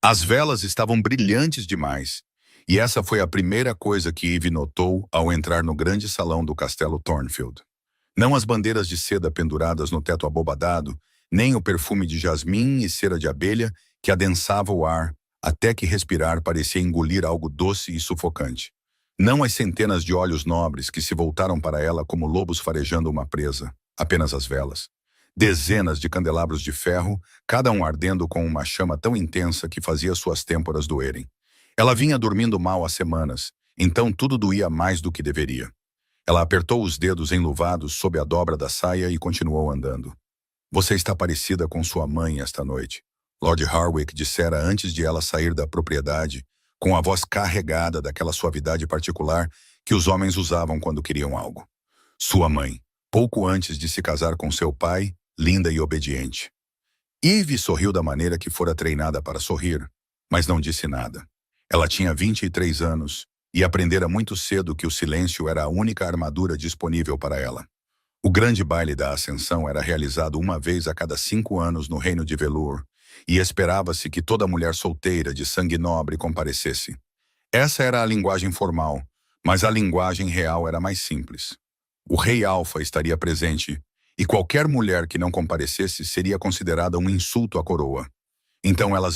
As velas estavam brilhantes demais, e essa foi a primeira coisa que Eve notou ao entrar no grande salão do castelo Thornfield. Não as bandeiras de seda penduradas no teto abobadado, nem o perfume de jasmim e cera de abelha que adensava o ar, até que respirar parecia engolir algo doce e sufocante. Não as centenas de olhos nobres que se voltaram para ela como lobos farejando uma presa, apenas as velas. Dezenas de candelabros de ferro, cada um ardendo com uma chama tão intensa que fazia suas têmporas doerem. Ela vinha dormindo mal há semanas, então tudo doía mais do que deveria. Ela apertou os dedos enluvados sob a dobra da saia e continuou andando. Você está parecida com sua mãe esta noite, Lord Harwick dissera antes de ela sair da propriedade, com a voz carregada daquela suavidade particular que os homens usavam quando queriam algo. Sua mãe, pouco antes de se casar com seu pai, linda e obediente. Eve sorriu da maneira que fora treinada para sorrir, mas não disse nada. Ela tinha 23 anos e aprendera muito cedo que o silêncio era a única armadura disponível para ela. O grande baile da Ascensão era realizado uma vez a cada 5 anos no Reino de Velour, e esperava-se que toda mulher solteira de sangue nobre comparecesse. Essa era a linguagem formal, mas a linguagem real era mais simples. O rei Alfa estaria presente, e qualquer mulher que não comparecesse seria considerada um insulto à coroa. Então elas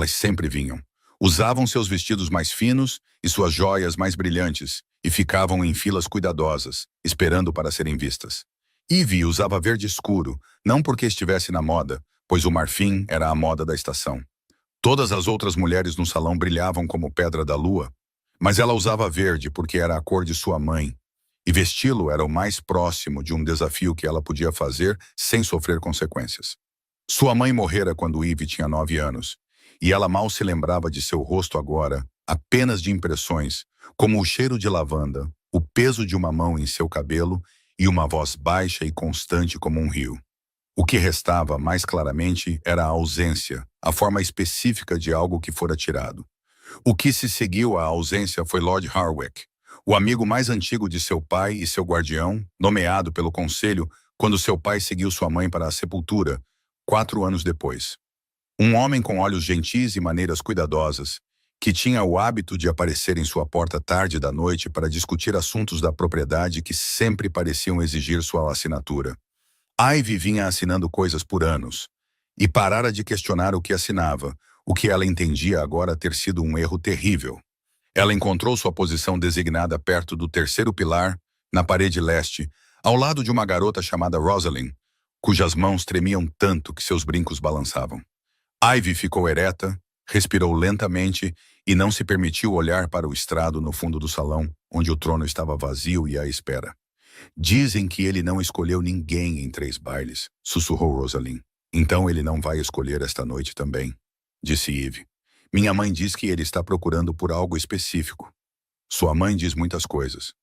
sempre vinham. Usavam seus vestidos mais finos e suas joias mais brilhantes, e ficavam em filas cuidadosas, esperando para serem vistas. Eve usava verde escuro, não porque estivesse na moda, pois o marfim era a moda da estação. Todas as outras mulheres no salão brilhavam como pedra da lua, mas ela usava verde porque era a cor de sua mãe, e vesti-lo era o mais próximo de um desafio que ela podia fazer sem sofrer consequências. Sua mãe morrera quando Eve tinha 9 anos, e ela mal se lembrava de seu rosto agora, apenas de impressões, como o cheiro de lavanda, o peso de uma mão em seu cabelo e uma voz baixa e constante como um rio. O que restava, mais claramente, era a ausência, a forma específica de algo que fora tirado. O que se seguiu à ausência foi Lord Harwick, o amigo mais antigo de seu pai e seu guardião, nomeado pelo conselho quando seu pai seguiu sua mãe para a sepultura, 4 anos depois. Um homem com olhos gentis e maneiras cuidadosas, que tinha o hábito de aparecer em sua porta tarde da noite para discutir assuntos da propriedade que sempre pareciam exigir sua assinatura. Ivy vinha assinando coisas por anos, e parara de questionar o que assinava, o que ela entendia agora ter sido um erro terrível. Ela encontrou sua posição designada perto do terceiro pilar, na parede leste, ao lado de uma garota chamada Rosalind, cujas mãos tremiam tanto que seus brincos balançavam. Ivy ficou ereta, respirou lentamente e não se permitiu olhar para o estrado no fundo do salão, onde o trono estava vazio e à espera. Dizem que ele não escolheu ninguém em 3 bailes, sussurrou Rosalind. Então ele não vai escolher esta noite também, disse Eve. Minha mãe diz que ele está procurando por algo específico. Sua mãe diz muitas coisas.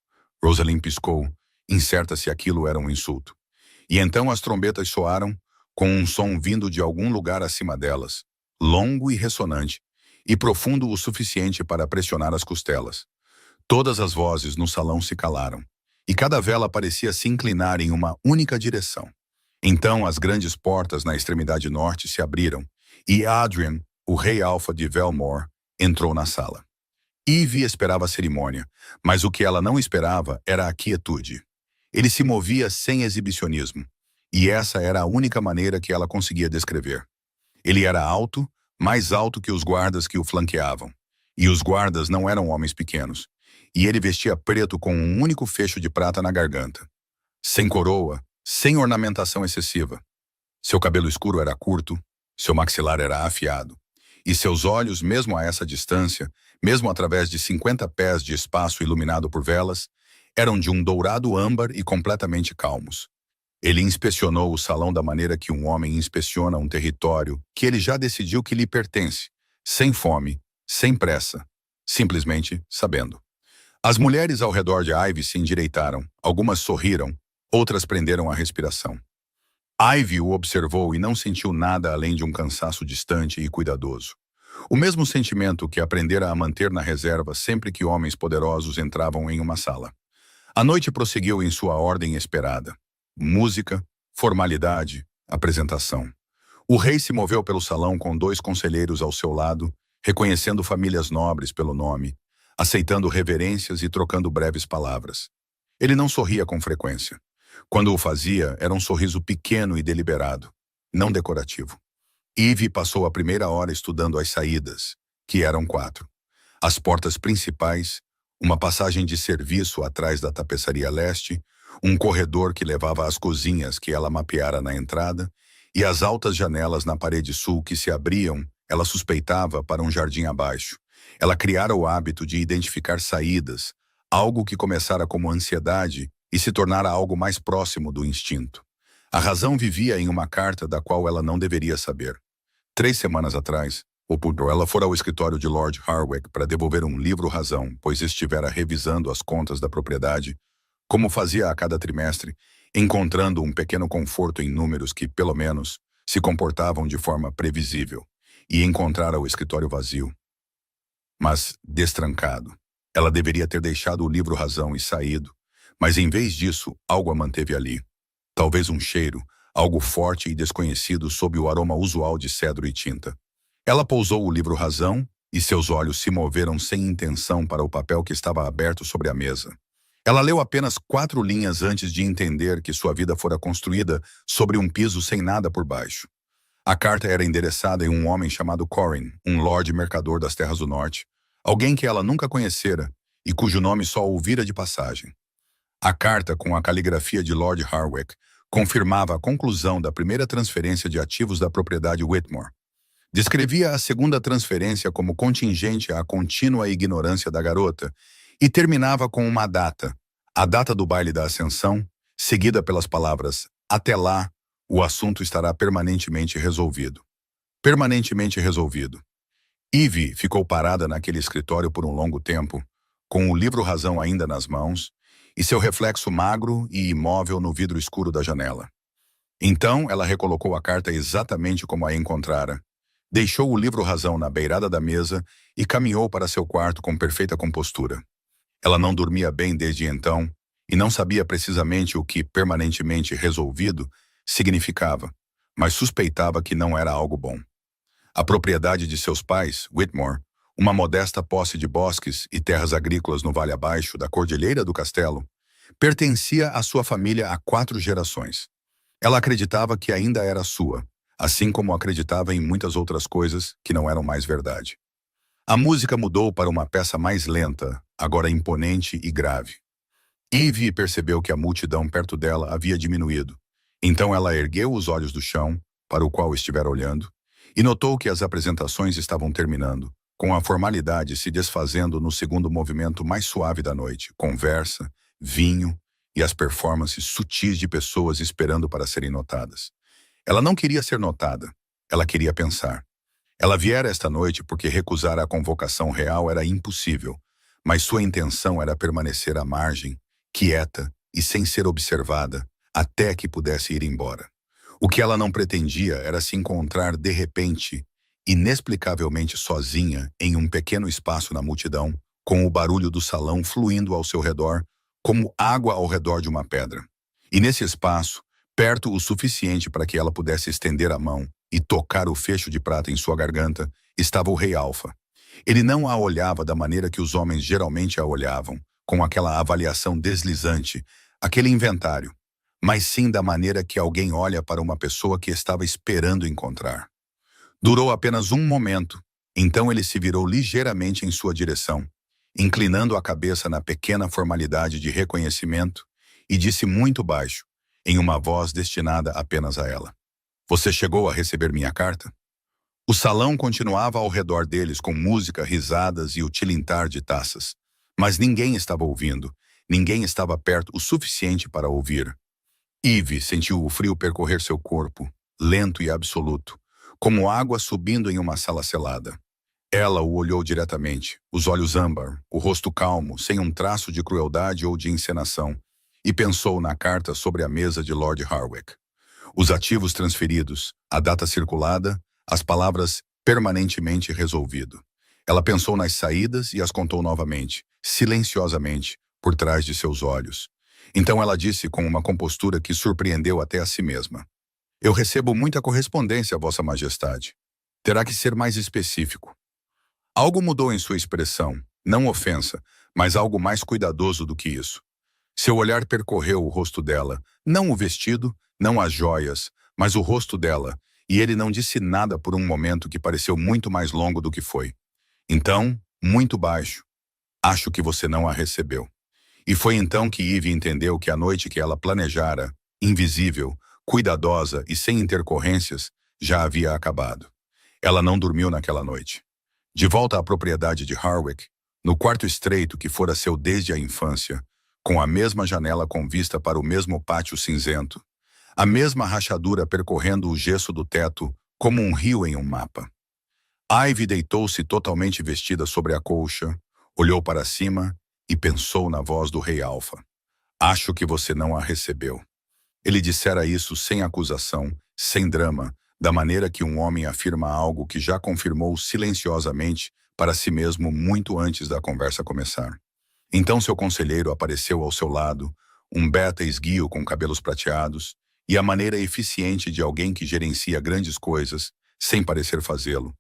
Rosalind piscou, incerta se aquilo era um insulto. E então as trombetas soaram, com um som vindo de algum lugar acima delas, longo e ressonante, e profundo o suficiente para pressionar as costelas. Todas as vozes no salão se calaram, e cada vela parecia se inclinar em uma única direção. Então as grandes portas na extremidade norte se abriram, e Adrian, o rei Alfa de Velmore, entrou na sala. Eve esperava a cerimônia, mas o que ela não esperava era a quietude. Ele se movia sem exibicionismo, e essa era a única maneira que ela conseguia descrever. Ele era alto, mais alto que os guardas que o flanqueavam, e os guardas não eram homens pequenos, e ele vestia preto com um único fecho de prata na garganta. Sem coroa, sem ornamentação excessiva. Seu cabelo escuro era curto, seu maxilar era afiado, e seus olhos, mesmo a essa distância, mesmo através de 50 pés de espaço iluminado por velas, eram de um dourado âmbar e completamente calmos. Ele inspecionou o salão da maneira que um homem inspeciona um território que ele já decidiu que lhe pertence, sem fome, sem pressa, simplesmente sabendo. As mulheres ao redor de Ivy se endireitaram, algumas sorriram, outras prenderam a respiração. Ivy o observou e não sentiu nada além de um cansaço distante e cuidadoso. O mesmo sentimento que aprendera a manter na reserva sempre que homens poderosos entravam em uma sala. A noite prosseguiu em sua ordem esperada. Música, formalidade, apresentação. O rei se moveu pelo salão com 2 conselheiros ao seu lado, reconhecendo famílias nobres pelo nome, aceitando reverências e trocando breves palavras. Ele não sorria com frequência. Quando o fazia, era um sorriso pequeno e deliberado, não decorativo. Eve passou a primeira hora estudando as saídas, que eram 4. As portas principais, uma passagem de serviço atrás da tapeçaria leste, um corredor que levava às cozinhas que ela mapeara na entrada, e as altas janelas na parede sul que se abriam, ela suspeitava, para um jardim abaixo. Ela criara o hábito de identificar saídas, algo que começara como ansiedade e se tornara algo mais próximo do instinto. A razão vivia em uma carta da qual ela não deveria saber. 3 semanas atrás, ela fora ao escritório de Lord Harwick para devolver um livro-razão, pois estivera revisando as contas da propriedade, como fazia a cada trimestre, encontrando um pequeno conforto em números que, pelo menos, se comportavam de forma previsível, e encontrara o escritório vazio, mas destrancado. Ela deveria ter deixado o livro-razão e saído, mas em vez disso, algo a manteve ali. Talvez um cheiro, algo forte e desconhecido sob o aroma usual de cedro e tinta. Ela pousou o livro-razão e seus olhos se moveram sem intenção para o papel que estava aberto sobre a mesa. Ela leu apenas 4 linhas antes de entender que sua vida fora construída sobre um piso sem nada por baixo. A carta era endereçada em um homem chamado Corin, um lord mercador das Terras do Norte, alguém que ela nunca conhecera e cujo nome só ouvira de passagem. A carta, com a caligrafia de Lord Harwick, confirmava a conclusão da primeira transferência de ativos da propriedade Whitmore. Descrevia a segunda transferência como contingente à contínua ignorância da garota e terminava com uma data, a data do baile da Ascensão, seguida pelas palavras "Até lá, o assunto estará permanentemente resolvido." Permanentemente resolvido. Eve ficou parada naquele escritório por um longo tempo, com o livro-razão ainda nas mãos e seu reflexo magro e imóvel no vidro escuro da janela. Então, ela recolocou a carta exatamente como a encontrara, deixou o livro-razão na beirada da mesa e caminhou para seu quarto com perfeita compostura. Ela não dormia bem desde então e não sabia precisamente o que permanentemente resolvido significava, mas suspeitava que não era algo bom. A propriedade de seus pais, Whitmore, uma modesta posse de bosques e terras agrícolas no vale abaixo da cordilheira do castelo, pertencia à sua família há 4 gerações. Ela acreditava que ainda era sua, assim como acreditava em muitas outras coisas que não eram mais verdade. A música mudou para uma peça mais lenta, agora imponente e grave. Eve percebeu que a multidão perto dela havia diminuído. Então ela ergueu os olhos do chão, para o qual estivera olhando, e notou que as apresentações estavam terminando, com a formalidade se desfazendo no segundo movimento mais suave da noite, conversa, vinho e as performances sutis de pessoas esperando para serem notadas. Ela não queria ser notada, ela queria pensar. Ela viera esta noite porque recusar a convocação real era impossível, mas sua intenção era permanecer à margem, quieta e sem ser observada, até que pudesse ir embora. O que ela não pretendia era se encontrar de repente, inexplicavelmente sozinha, em um pequeno espaço na multidão, com o barulho do salão fluindo ao seu redor, como água ao redor de uma pedra. E nesse espaço, perto o suficiente para que ela pudesse estender a mão e tocar o fecho de prata em sua garganta, estava o rei Alfa. Ele não a olhava da maneira que os homens geralmente a olhavam, com aquela avaliação deslizante, aquele inventário, mas sim da maneira que alguém olha para uma pessoa que estava esperando encontrar. Durou apenas um momento, então ele se virou ligeiramente em sua direção, inclinando a cabeça na pequena formalidade de reconhecimento, e disse muito baixo, em uma voz destinada apenas a ela: "Você chegou a receber minha carta?" O salão continuava ao redor deles com música, risadas e o tilintar de taças, mas ninguém estava ouvindo, ninguém estava perto o suficiente para ouvir. Eve sentiu o frio percorrer seu corpo, lento e absoluto, como água subindo em uma sala selada. Ela o olhou diretamente, os olhos âmbar, o rosto calmo, sem um traço de crueldade ou de encenação, e pensou na carta sobre a mesa de Lord Harwick. Os ativos transferidos, a data circulada, as palavras permanentemente resolvido. Ela pensou nas saídas e as contou novamente, silenciosamente, por trás de seus olhos. Então ela disse com uma compostura que surpreendeu até a si mesma: Eu recebo muita correspondência, Vossa Majestade. Terá que ser mais específico. Algo mudou em sua expressão, não ofensa, mas algo mais cuidadoso do que isso. Seu olhar percorreu o rosto dela, não o vestido, não as joias, mas o rosto dela, e ele não disse nada por um momento que pareceu muito mais longo do que foi. Então, muito baixo, acho que você não a recebeu. E foi então que Eve entendeu que a noite que ela planejara, invisível, cuidadosa e sem intercorrências, já havia acabado. Ela não dormiu naquela noite. De volta à propriedade de Harwick, no quarto estreito que fora seu desde a infância, com a mesma janela com vista para o mesmo pátio cinzento, a mesma rachadura percorrendo o gesso do teto como um rio em um mapa. Ivy deitou-se totalmente vestida sobre a colcha, olhou para cima e pensou na voz do Rei Alfa. Acho que você não a recebeu. Ele dissera isso sem acusação, sem drama, da maneira que um homem afirma algo que já confirmou silenciosamente para si mesmo muito antes da conversa começar. Então seu conselheiro apareceu ao seu lado, um beta esguio com cabelos prateados, e a maneira eficiente de alguém que gerencia grandes coisas, sem parecer fazê-lo.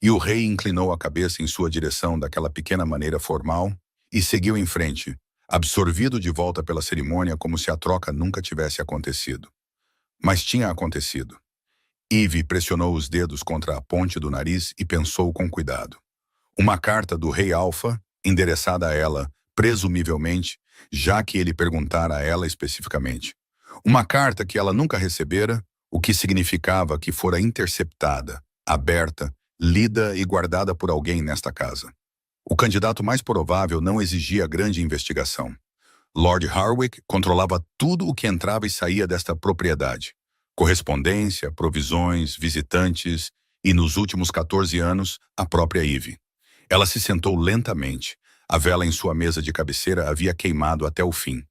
E o rei inclinou a cabeça em sua direção daquela pequena maneira formal e seguiu em frente, absorvido de volta pela cerimônia como se a troca nunca tivesse acontecido. Mas tinha acontecido. Eve pressionou os dedos contra a ponte do nariz e pensou com cuidado. Uma carta do Rei Alfa, endereçada a ela, presumivelmente, já que ele perguntara a ela especificamente. Uma carta que ela nunca recebera, o que significava que fora interceptada, aberta, lida e guardada por alguém nesta casa. O candidato mais provável não exigia grande investigação. Lord Harwick controlava tudo o que entrava e saía desta propriedade. Correspondência, provisões, visitantes e, nos últimos 14 anos, a própria Eve. Ela se sentou lentamente. A vela em sua mesa de cabeceira havia queimado até o fim.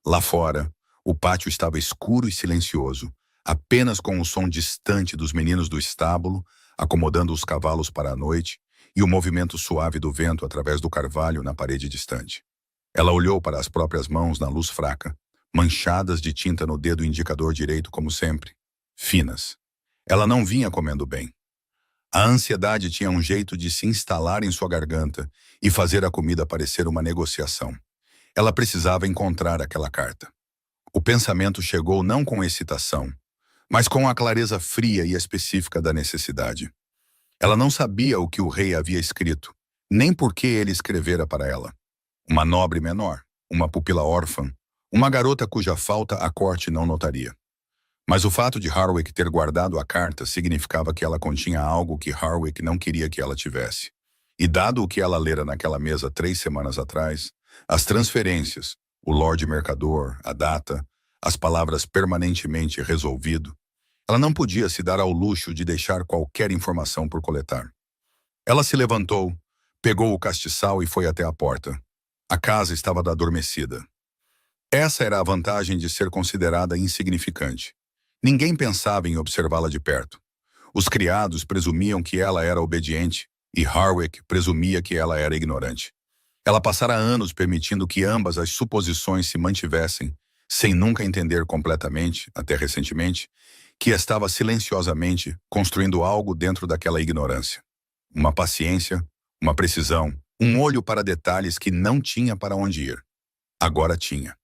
Lá fora, o pátio estava escuro e silencioso, apenas com o som distante dos meninos do estábulo, acomodando os cavalos para a noite, e o movimento suave do vento através do carvalho na parede distante. Ela olhou para as próprias mãos na luz fraca, manchadas de tinta no dedo indicador direito como sempre, finas. Ela não vinha comendo bem. A ansiedade tinha um jeito de se instalar em sua garganta e fazer a comida parecer uma negociação. Ela precisava encontrar aquela carta. O pensamento chegou não com excitação, mas com a clareza fria e específica da necessidade. Ela não sabia o que o rei havia escrito, nem por que ele escrevera para ela. Uma nobre menor, uma pupila órfã, uma garota cuja falta a corte não notaria. Mas o fato de Harwick ter guardado a carta significava que ela continha algo que Harwick não queria que ela tivesse. E dado o que ela lera naquela mesa 3 semanas atrás, as transferências, o Lorde Mercador, a data, as palavras permanentemente resolvido, ela não podia se dar ao luxo de deixar qualquer informação por coletar. Ela se levantou, pegou o castiçal e foi até a porta. A casa estava adormecida. Essa era a vantagem de ser considerada insignificante. Ninguém pensava em observá-la de perto. Os criados presumiam que ela era obediente e Harwick presumia que ela era ignorante. Ela passara anos permitindo que ambas as suposições se mantivessem, sem nunca entender completamente, até recentemente, que estava silenciosamente construindo algo dentro daquela ignorância. Uma paciência, uma precisão, um olho para detalhes que não tinha para onde ir. Agora tinha.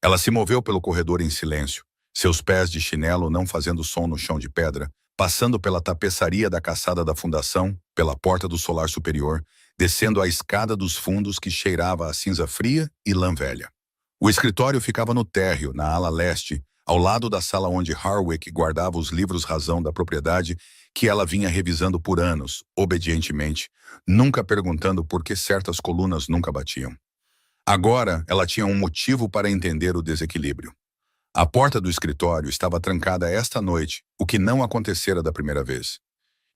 Ela se moveu pelo corredor em silêncio, seus pés de chinelo não fazendo som no chão de pedra, passando pela tapeçaria da caçada da fundação, pela porta do solar superior, descendo a escada dos fundos que cheirava a cinza fria e lã velha. O escritório ficava no térreo, na ala leste, ao lado da sala onde Harwick guardava os livros-razão da propriedade que ela vinha revisando por anos, obedientemente, nunca perguntando por que certas colunas nunca batiam. Agora, ela tinha um motivo para entender o desequilíbrio. A porta do escritório estava trancada esta noite, o que não acontecera da primeira vez.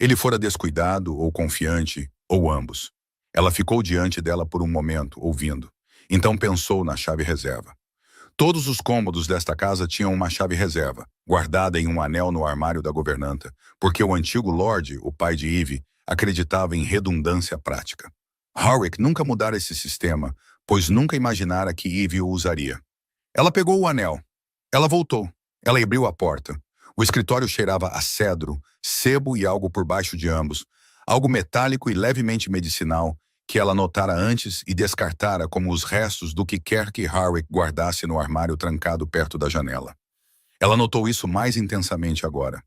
Ele fora descuidado ou confiante, ou ambos. Ela ficou diante dela por um momento, ouvindo. Então pensou na chave reserva. Todos os cômodos desta casa tinham uma chave reserva, guardada em um anel no armário da governanta, porque o antigo Lorde, o pai de Eve, acreditava em redundância prática. Harwick nunca mudara esse sistema, pois nunca imaginara que Eve o usaria. Ela pegou o anel. Ela voltou. Ela abriu a porta. O escritório cheirava a cedro, sebo e algo por baixo de ambos, algo metálico e levemente medicinal, que ela notara antes e descartara como os restos do que quer que Harwick guardasse no armário trancado perto da janela. Ela notou isso mais intensamente agora.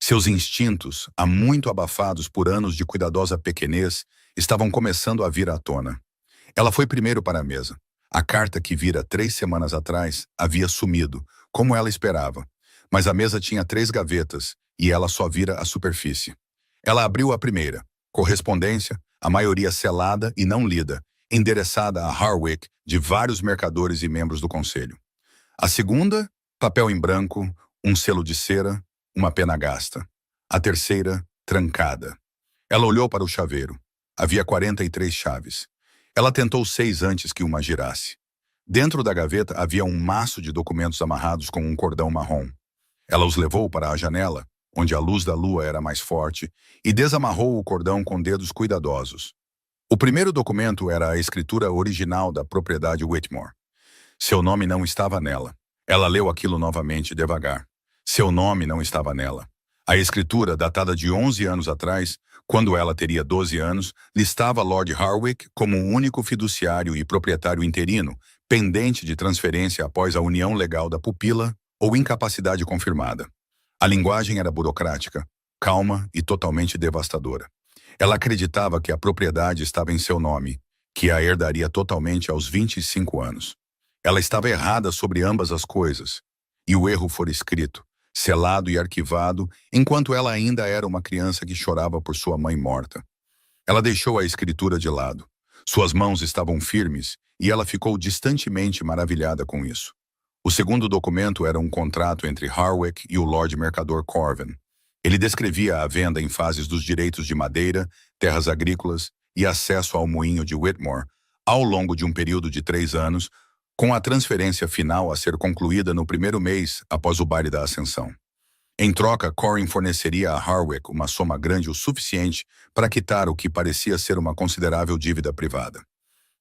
Seus instintos, há muito abafados por anos de cuidadosa pequenez, estavam começando a vir à tona. Ela foi primeiro para a mesa. A carta que vira 3 semanas atrás havia sumido, como ela esperava. Mas a mesa tinha 3 gavetas, e ela só vira a superfície. Ela abriu a primeira. Correspondência, a maioria selada e não lida, endereçada a Harwick de vários mercadores e membros do conselho. A segunda, papel em branco, um selo de cera, uma pena gasta. A terceira, trancada. Ela olhou para o chaveiro. Havia 43 chaves. Ela tentou 6 antes que uma girasse. Dentro da gaveta havia um maço de documentos amarrados com um cordão marrom. Ela os levou para a janela, onde a luz da lua era mais forte, e desamarrou o cordão com dedos cuidadosos. O primeiro documento era a escritura original da propriedade Whitmore. Seu nome não estava nela. Ela leu aquilo novamente devagar. Seu nome não estava nela. A escritura, datada de 11 anos atrás, quando ela teria 12 anos, listava Lord Harwick como o único fiduciário e proprietário interino, pendente de transferência após a união legal da pupila ou incapacidade confirmada. A linguagem era burocrática, calma e totalmente devastadora. Ela acreditava que a propriedade estava em seu nome, que a herdaria totalmente aos 25 anos. Ela estava errada sobre ambas as coisas, e o erro fora escrito, selado e arquivado, enquanto ela ainda era uma criança que chorava por sua mãe morta. Ela deixou a escritura de lado. Suas mãos estavam firmes e ela ficou distantemente maravilhada com isso. O segundo documento era um contrato entre Harwick e o Lord Mercador Corvin. Ele descrevia a venda em fases dos direitos de madeira, terras agrícolas e acesso ao moinho de Whitmore ao longo de um período de 3 anos, com a transferência final a ser concluída no primeiro mês após o baile da Ascensão. Em troca, Corvin forneceria a Harwick uma soma grande o suficiente para quitar o que parecia ser uma considerável dívida privada.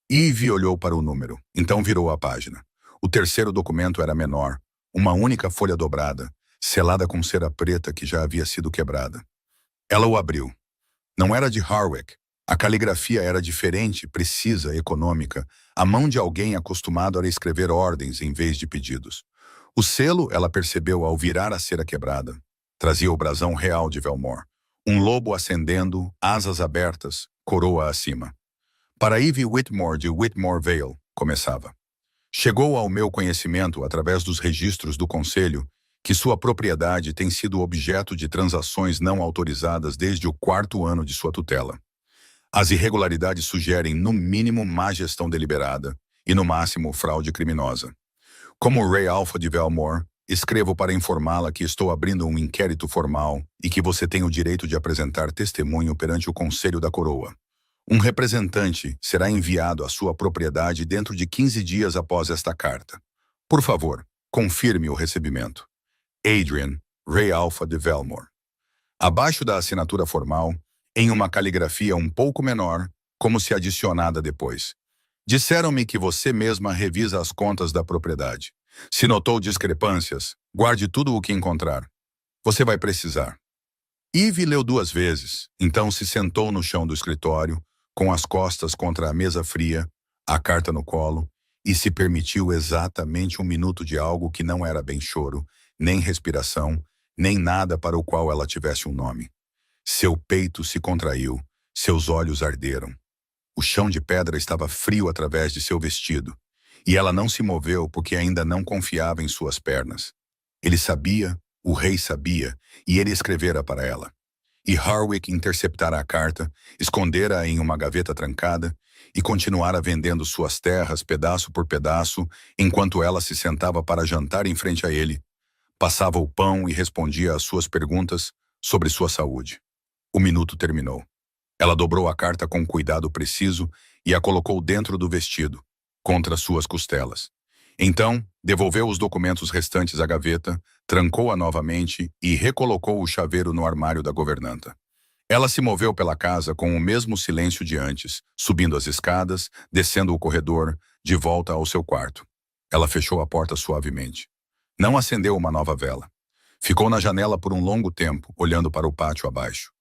Eve olhou para o número, então virou a página. O terceiro documento era menor, uma única folha dobrada, selada com cera preta que já havia sido quebrada. Ela o abriu. Não era de Harwick. A caligrafia era diferente, precisa, econômica, a mão de alguém acostumado a escrever ordens em vez de pedidos. O selo, ela percebeu ao virar a cera quebrada. Trazia o brasão real de Velmore. Um lobo ascendendo, asas abertas, coroa acima. Para Eve Whitmore de Whitmore Vale, começava. Chegou ao meu conhecimento, através dos registros do Conselho, que sua propriedade tem sido objeto de transações não autorizadas desde o 4º ano de sua tutela. As irregularidades sugerem, no mínimo, má gestão deliberada e, no máximo, fraude criminosa. Como Ray Alpha de Velmore, escrevo para informá-la que estou abrindo um inquérito formal e que você tem o direito de apresentar testemunho perante o Conselho da Coroa. Um representante será enviado à sua propriedade dentro de 15 dias após esta carta. Por favor, confirme o recebimento. Adrian, Ray Alpha de Velmore. Abaixo da assinatura formal, em uma caligrafia um pouco menor, como se adicionada depois. Disseram-me que você mesma revisa as contas da propriedade. Se notou discrepâncias, guarde tudo o que encontrar. Você vai precisar. Eve leu 2 vezes, então se sentou no chão do escritório, com as costas contra a mesa fria, a carta no colo, e se permitiu exatamente 1 minuto de algo que não era bem choro, nem respiração, nem nada para o qual ela tivesse um nome. Seu peito se contraiu, seus olhos arderam. O chão de pedra estava frio através de seu vestido, e ela não se moveu porque ainda não confiava em suas pernas. Ele sabia, o rei sabia, e ele escrevera para ela. E Harwick interceptara a carta, escondera-a em uma gaveta trancada e continuara vendendo suas terras pedaço por pedaço, enquanto ela se sentava para jantar em frente a ele, passava o pão e respondia às suas perguntas sobre sua saúde. O minuto terminou. Ela dobrou a carta com cuidado preciso e a colocou dentro do vestido, contra suas costelas. Então, devolveu os documentos restantes à gaveta, trancou-a novamente e recolocou o chaveiro no armário da governanta. Ela se moveu pela casa com o mesmo silêncio de antes, subindo as escadas, descendo o corredor, de volta ao seu quarto. Ela fechou a porta suavemente. Não acendeu uma nova vela. Ficou na janela por um longo tempo, olhando para o pátio abaixo.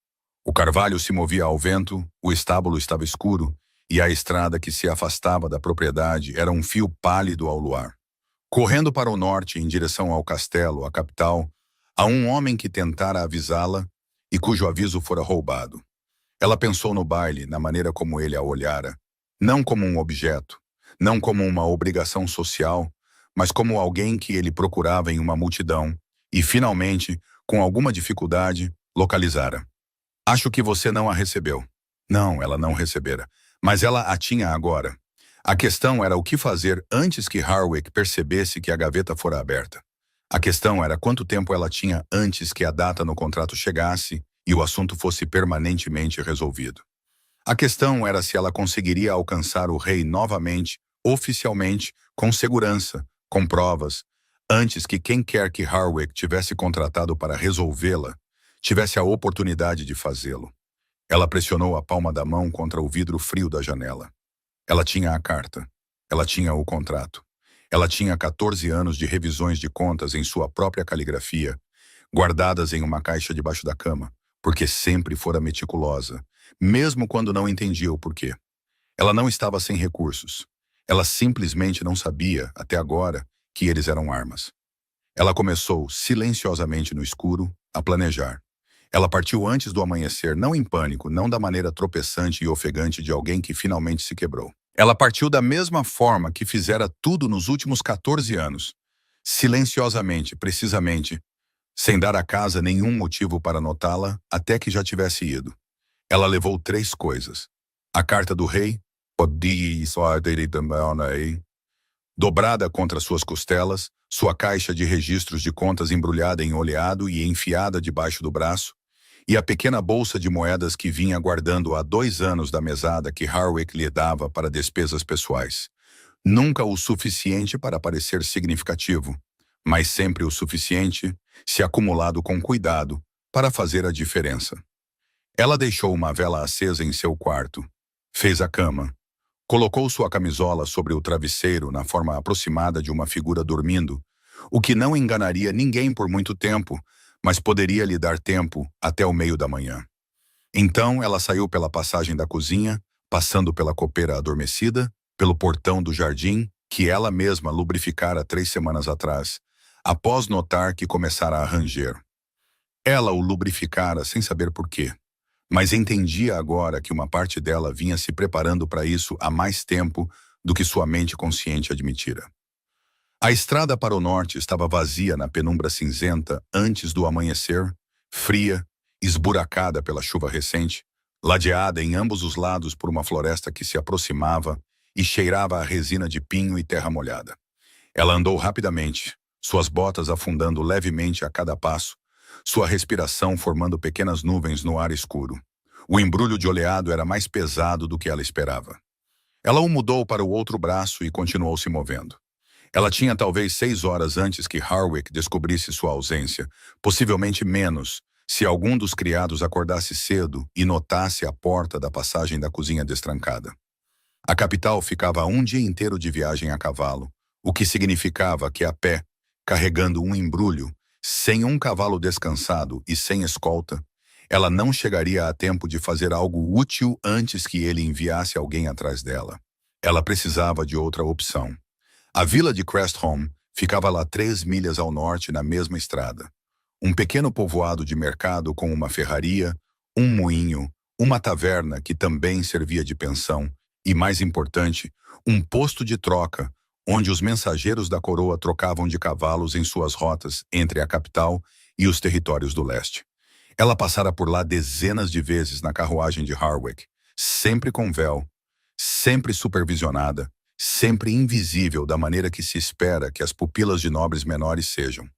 O carvalho se movia ao vento, o estábulo estava escuro, e a estrada que se afastava da propriedade era um fio pálido ao luar. Correndo para o norte, em direção ao castelo, a capital, há um homem que tentara avisá-la e cujo aviso fora roubado. Ela pensou no baile, na maneira como ele a olhara, não como um objeto, não como uma obrigação social, mas como alguém que ele procurava em uma multidão e, finalmente, com alguma dificuldade, localizara. Acho que você não a recebeu. Não, ela não recebera, mas ela a tinha agora. A questão era o que fazer antes que Harwick percebesse que a gaveta fora aberta. A questão era quanto tempo ela tinha antes que a data no contrato chegasse e o assunto fosse permanentemente resolvido. A questão era se ela conseguiria alcançar o rei novamente, oficialmente, com segurança, com provas, antes que quem quer que Harwick tivesse contratado para resolvê-la tivesse a oportunidade de fazê-lo. Ela pressionou a palma da mão contra o vidro frio da janela. Ela tinha a carta. Ela tinha o contrato. Ela tinha 14 anos de revisões de contas em sua própria caligrafia, guardadas em uma caixa debaixo da cama, porque sempre fora meticulosa, mesmo quando não entendia o porquê. Ela não estava sem recursos. Ela simplesmente não sabia, até agora, que eles eram armas. Ela começou, silenciosamente no escuro, a planejar. Ela partiu antes do amanhecer, não em pânico, não da maneira tropeçante e ofegante de alguém que finalmente se quebrou. Ela partiu da mesma forma que fizera tudo nos últimos 14 anos. Silenciosamente, precisamente, sem dar à casa nenhum motivo para notá-la, até que já tivesse ido. Ela levou 3 coisas. A carta do rei, dobrada contra suas costelas, sua caixa de registros de contas embrulhada em oleado e enfiada debaixo do braço, e a pequena bolsa de moedas que vinha guardando há 2 anos da mesada que Harwick lhe dava para despesas pessoais. Nunca o suficiente para parecer significativo, mas sempre o suficiente, se acumulado com cuidado, para fazer a diferença. Ela deixou uma vela acesa em seu quarto, fez a cama, colocou sua camisola sobre o travesseiro na forma aproximada de uma figura dormindo, o que não enganaria ninguém por muito tempo, mas poderia lhe dar tempo até o meio da manhã. Então ela saiu pela passagem da cozinha, passando pela copeira adormecida, pelo portão do jardim, que ela mesma lubrificara 3 semanas atrás, após notar que começara a ranger. Ela o lubrificara sem saber por quê, mas entendia agora que uma parte dela vinha se preparando para isso há mais tempo do que sua mente consciente admitira. A estrada para o norte estava vazia na penumbra cinzenta antes do amanhecer, fria, esburacada pela chuva recente, ladeada em ambos os lados por uma floresta que se aproximava e cheirava a resina de pinho e terra molhada. Ela andou rapidamente, suas botas afundando levemente a cada passo, sua respiração formando pequenas nuvens no ar escuro. O embrulho de oleado era mais pesado do que ela esperava. Ela o mudou para o outro braço e continuou se movendo. Ela tinha talvez 6 horas antes que Harwick descobrisse sua ausência, possivelmente menos, se algum dos criados acordasse cedo e notasse a porta da passagem da cozinha destrancada. A capital ficava a um dia inteiro de viagem a cavalo, o que significava que a pé, carregando um embrulho, sem um cavalo descansado e sem escolta, ela não chegaria a tempo de fazer algo útil antes que ele enviasse alguém atrás dela. Ela precisava de outra opção. A vila de Crestholm ficava lá 3 milhas ao norte na mesma estrada. Um pequeno povoado de mercado com uma ferraria, um moinho, uma taverna que também servia de pensão e, mais importante, um posto de troca, onde os mensageiros da coroa trocavam de cavalos em suas rotas entre a capital e os territórios do leste. Ela passara por lá dezenas de vezes na carruagem de Harwick, sempre com véu, sempre supervisionada, sempre invisível da maneira que se espera que as pupilas de nobres menores sejam.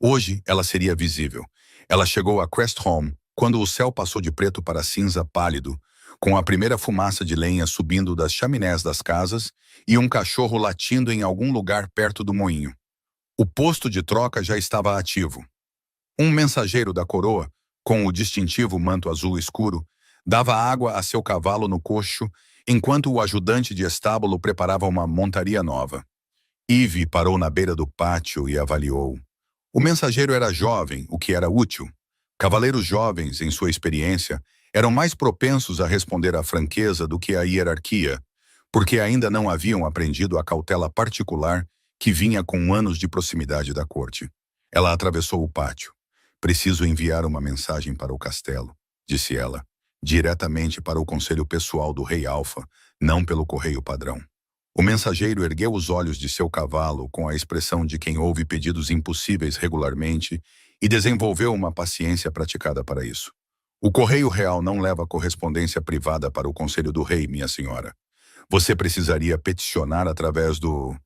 Hoje ela seria visível. Ela chegou a Crestholm quando o céu passou de preto para cinza pálido, com a primeira fumaça de lenha subindo das chaminés das casas e um cachorro latindo em algum lugar perto do moinho. O posto de troca já estava ativo. Um mensageiro da coroa, com o distintivo manto azul escuro, dava água a seu cavalo no coxo, enquanto o ajudante de estábulo preparava uma montaria nova. Eve parou na beira do pátio e avaliou. O mensageiro era jovem, o que era útil. Cavaleiros jovens, em sua experiência, eram mais propensos a responder à franqueza do que à hierarquia, porque ainda não haviam aprendido a cautela particular que vinha com anos de proximidade da corte. Ela atravessou o pátio. Preciso enviar uma mensagem para o castelo, disse ela, diretamente para o conselho pessoal do rei Alfa, não pelo correio padrão. O mensageiro ergueu os olhos de seu cavalo com a expressão de quem ouve pedidos impossíveis regularmente e desenvolveu uma paciência praticada para isso. O correio real não leva correspondência privada para o conselho do rei, minha senhora. Você precisaria peticionar através do...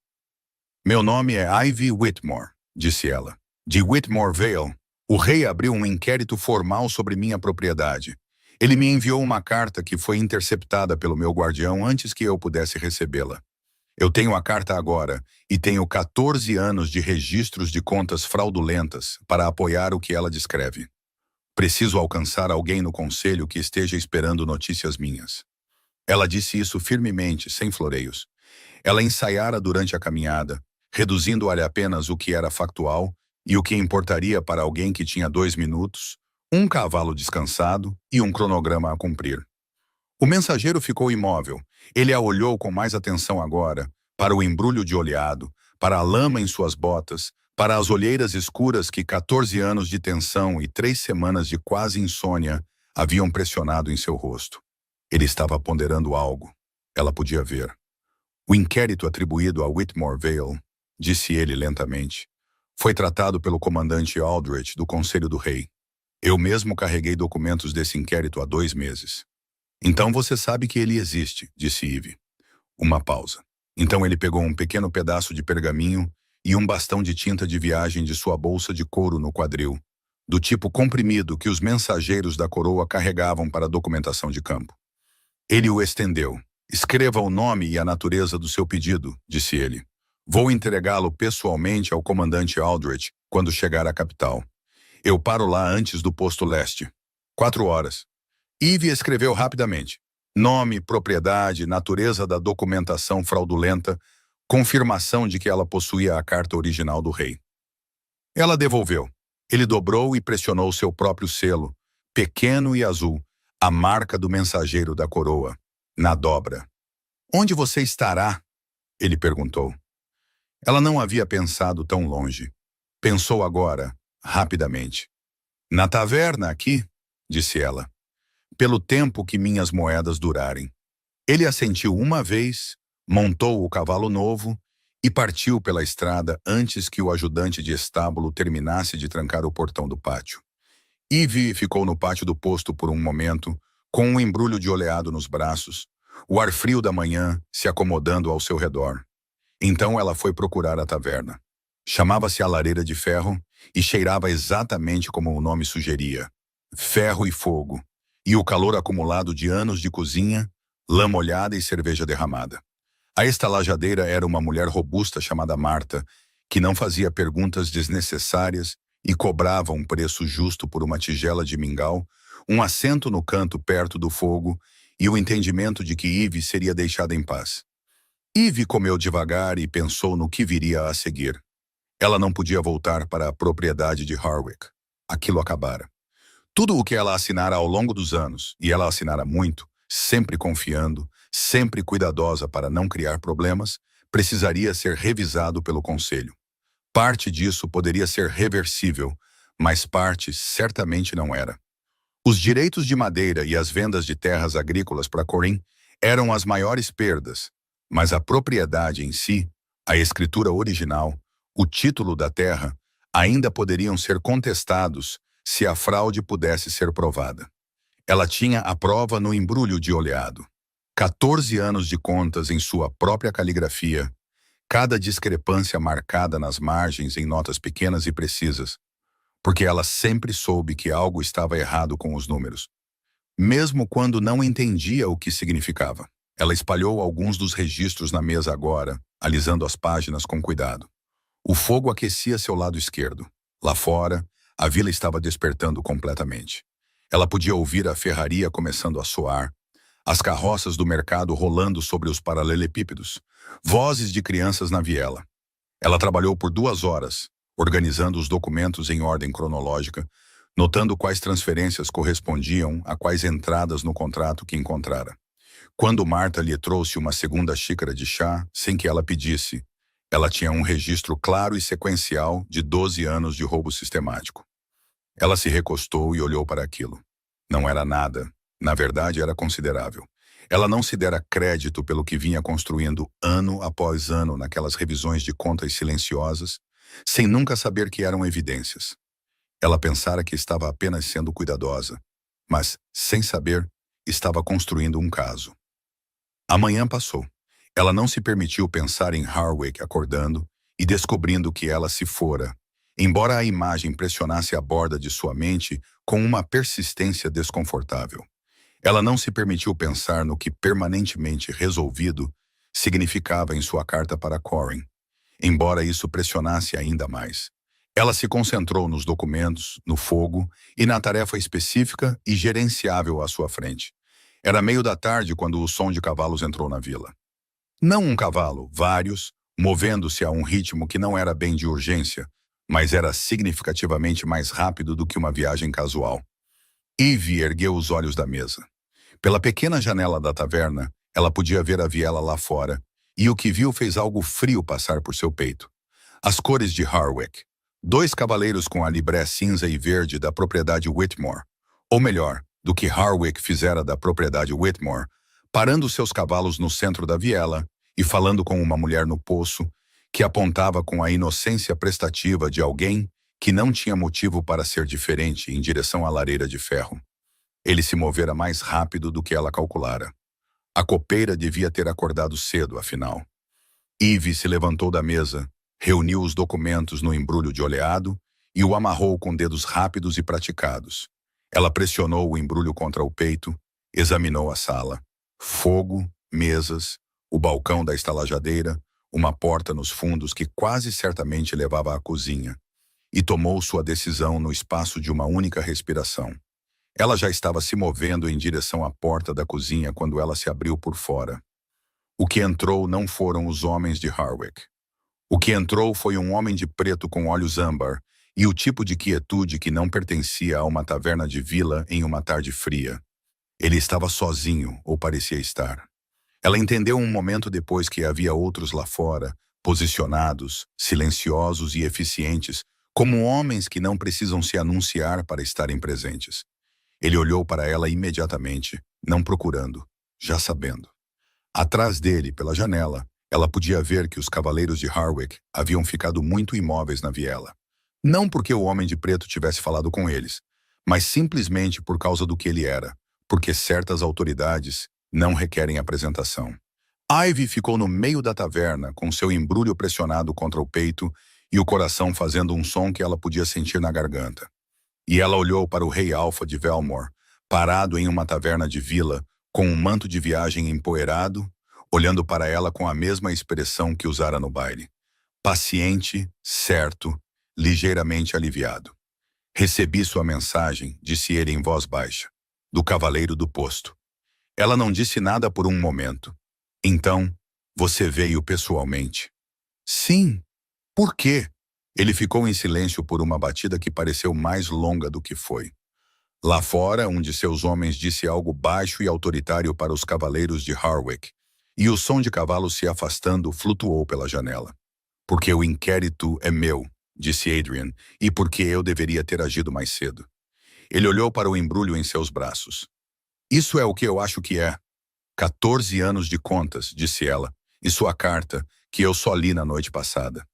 Meu nome é Ivy Whitmore, disse ela. De Whitmore Vale, o rei abriu um inquérito formal sobre minha propriedade. Ele me enviou uma carta que foi interceptada pelo meu guardião antes que eu pudesse recebê-la. Eu tenho a carta agora e tenho 14 anos de registros de contas fraudulentas para apoiar o que ela descreve. Preciso alcançar alguém no conselho que esteja esperando notícias minhas. Ela disse isso firmemente, sem floreios. Ela ensaiara durante a caminhada, reduzindo-lhe apenas o que era factual e o que importaria para alguém que tinha 2 minutos, um cavalo descansado e um cronograma a cumprir. O mensageiro ficou imóvel. Ele a olhou com mais atenção agora, para o embrulho de oleado, para a lama em suas botas, para as olheiras escuras que 14 anos de tensão e 3 semanas de quase insônia haviam pressionado em seu rosto. Ele estava ponderando algo. Ela podia ver. O inquérito atribuído a Whitmore Vale, disse ele lentamente, foi tratado pelo comandante Aldrich do Conselho do Rei. Eu mesmo carreguei documentos desse inquérito há 2 meses. Então você sabe que ele existe, disse Ivy. Uma pausa. Então ele pegou um pequeno pedaço de pergaminho e um bastão de tinta de viagem de sua bolsa de couro no quadril, do tipo comprimido que os mensageiros da coroa carregavam para documentação de campo. Ele o estendeu. Escreva o nome e a natureza do seu pedido, disse ele. Vou entregá-lo pessoalmente ao comandante Aldrich quando chegar à capital. Eu paro lá antes do posto leste. 4 horas. Ivy escreveu rapidamente. Nome, propriedade, natureza da documentação fraudulenta, confirmação de que ela possuía a carta original do rei. Ela devolveu. Ele dobrou e pressionou seu próprio selo, pequeno e azul, a marca do mensageiro da coroa, na dobra. Onde você estará? Ele perguntou. Ela não havia pensado tão longe. Pensou agora, rapidamente. Na taverna aqui, disse ela. Pelo tempo que minhas moedas durarem. Ele assentiu uma vez, montou o cavalo novo e partiu pela estrada antes que o ajudante de estábulo terminasse de trancar o portão do pátio. Ivy ficou no pátio do posto por um momento, com um embrulho de oleado nos braços, o ar frio da manhã se acomodando ao seu redor. Então ela foi procurar a taverna. Chamava-se a Lareira de Ferro e cheirava exatamente como o nome sugeria. Ferro e fogo. E o calor acumulado de anos de cozinha, lã molhada e cerveja derramada. A estalajadeira era uma mulher robusta chamada Marta, que não fazia perguntas desnecessárias e cobrava um preço justo por uma tigela de mingau, um assento no canto perto do fogo e o entendimento de que Ivy seria deixada em paz. Ivy comeu devagar e pensou no que viria a seguir. Ela não podia voltar para a propriedade de Harwick. Aquilo acabara. Tudo o que ela assinara ao longo dos anos, e ela assinara muito, sempre confiando, sempre cuidadosa para não criar problemas, precisaria ser revisado pelo conselho. Parte disso poderia ser reversível, mas parte certamente não era. Os direitos de madeira e as vendas de terras agrícolas para Corinne eram as maiores perdas, mas a propriedade em si, a escritura original, o título da terra, ainda poderiam ser contestados se a fraude pudesse ser provada. Ela tinha a prova no embrulho de oleado. 14 anos de contas em sua própria caligrafia, cada discrepância marcada nas margens em notas pequenas e precisas, porque ela sempre soube que algo estava errado com os números, mesmo quando não entendia o que significava. Ela espalhou alguns dos registros na mesa agora, alisando as páginas com cuidado. O fogo aquecia seu lado esquerdo. Lá fora, a vila estava despertando completamente. Ela podia ouvir a ferraria começando a soar, as carroças do mercado rolando sobre os paralelepípedos, vozes de crianças na viela. Ela trabalhou por 2 horas, organizando os documentos em ordem cronológica, notando quais transferências correspondiam a quais entradas no contrato que encontrara. Quando Marta lhe trouxe uma segunda xícara de chá, sem que ela pedisse, ela tinha um registro claro e sequencial de 12 anos de roubo sistemático. Ela se recostou e olhou para aquilo. Não era nada. Na verdade, era considerável. Ela não se dera crédito pelo que vinha construindo ano após ano naquelas revisões de contas silenciosas, sem nunca saber que eram evidências. Ela pensara que estava apenas sendo cuidadosa, mas, sem saber, estava construindo um caso. A manhã passou. Ela não se permitiu pensar em Harwick acordando e descobrindo que ela se fora, embora a imagem pressionasse a borda de sua mente com uma persistência desconfortável. Ela não se permitiu pensar no que permanentemente resolvido significava em sua carta para Corin, embora isso pressionasse ainda mais. Ela se concentrou nos documentos, no fogo e na tarefa específica e gerenciável à sua frente. Era meio da tarde quando o som de cavalos entrou na vila. Não um cavalo, vários, movendo-se a um ritmo que não era bem de urgência, mas era significativamente mais rápido do que uma viagem casual. Eve ergueu os olhos da mesa. Pela pequena janela da taverna, ela podia ver a viela lá fora, e o que viu fez algo frio passar por seu peito. As cores de Harwick. 2 cavaleiros com a libré cinza e verde da propriedade Whitmore, ou melhor, do que Harwick fizera da propriedade Whitmore, parando seus cavalos no centro da viela e falando com uma mulher no poço, que apontava com a inocência prestativa de alguém que não tinha motivo para ser diferente em direção à lareira de ferro. Ele se movera mais rápido do que ela calculara. A copeira devia ter acordado cedo, afinal. Eve se levantou da mesa, reuniu os documentos no embrulho de oleado e o amarrou com dedos rápidos e praticados. Ela pressionou o embrulho contra o peito, examinou a sala. Fogo, mesas, o balcão da estalajadeira, uma porta nos fundos que quase certamente levava à cozinha, e tomou sua decisão no espaço de uma única respiração. Ela já estava se movendo em direção à porta da cozinha quando ela se abriu por fora. O que entrou não foram os homens de Harwick. O que entrou foi um homem de preto com olhos âmbar e o tipo de quietude que não pertencia a uma taverna de vila em uma tarde fria. Ele estava sozinho, ou parecia estar. Ela entendeu um momento depois que havia outros lá fora, posicionados, silenciosos e eficientes, como homens que não precisam se anunciar para estarem presentes. Ele olhou para ela imediatamente, não procurando, já sabendo. Atrás dele, pela janela, ela podia ver que os cavaleiros de Harwick haviam ficado muito imóveis na viela. Não porque o homem de preto tivesse falado com eles, mas simplesmente por causa do que ele era, porque certas autoridades não requerem apresentação. Ivy ficou no meio da taverna, com seu embrulho pressionado contra o peito e o coração fazendo um som que ela podia sentir na garganta. E ela olhou para o rei Alfa de Velmore, parado em uma taverna de vila, com um manto de viagem empoeirado, olhando para ela com a mesma expressão que usara no baile. Paciente, certo, ligeiramente aliviado. Recebi sua mensagem, disse ele em voz baixa, do cavaleiro do posto. Ela não disse nada por um momento. Então, você veio pessoalmente? Sim. Por quê? Ele ficou em silêncio por uma batida que pareceu mais longa do que foi. Lá fora, um de seus homens disse algo baixo e autoritário para os cavaleiros de Harwick, e o som de cavalos se afastando flutuou pela janela. Porque o inquérito é meu, disse Adrian, e porque eu deveria ter agido mais cedo. Ele olhou para o embrulho em seus braços. Isso é o que eu acho que é. 14 anos de contas, disse ela, e sua carta, que eu só li na noite passada.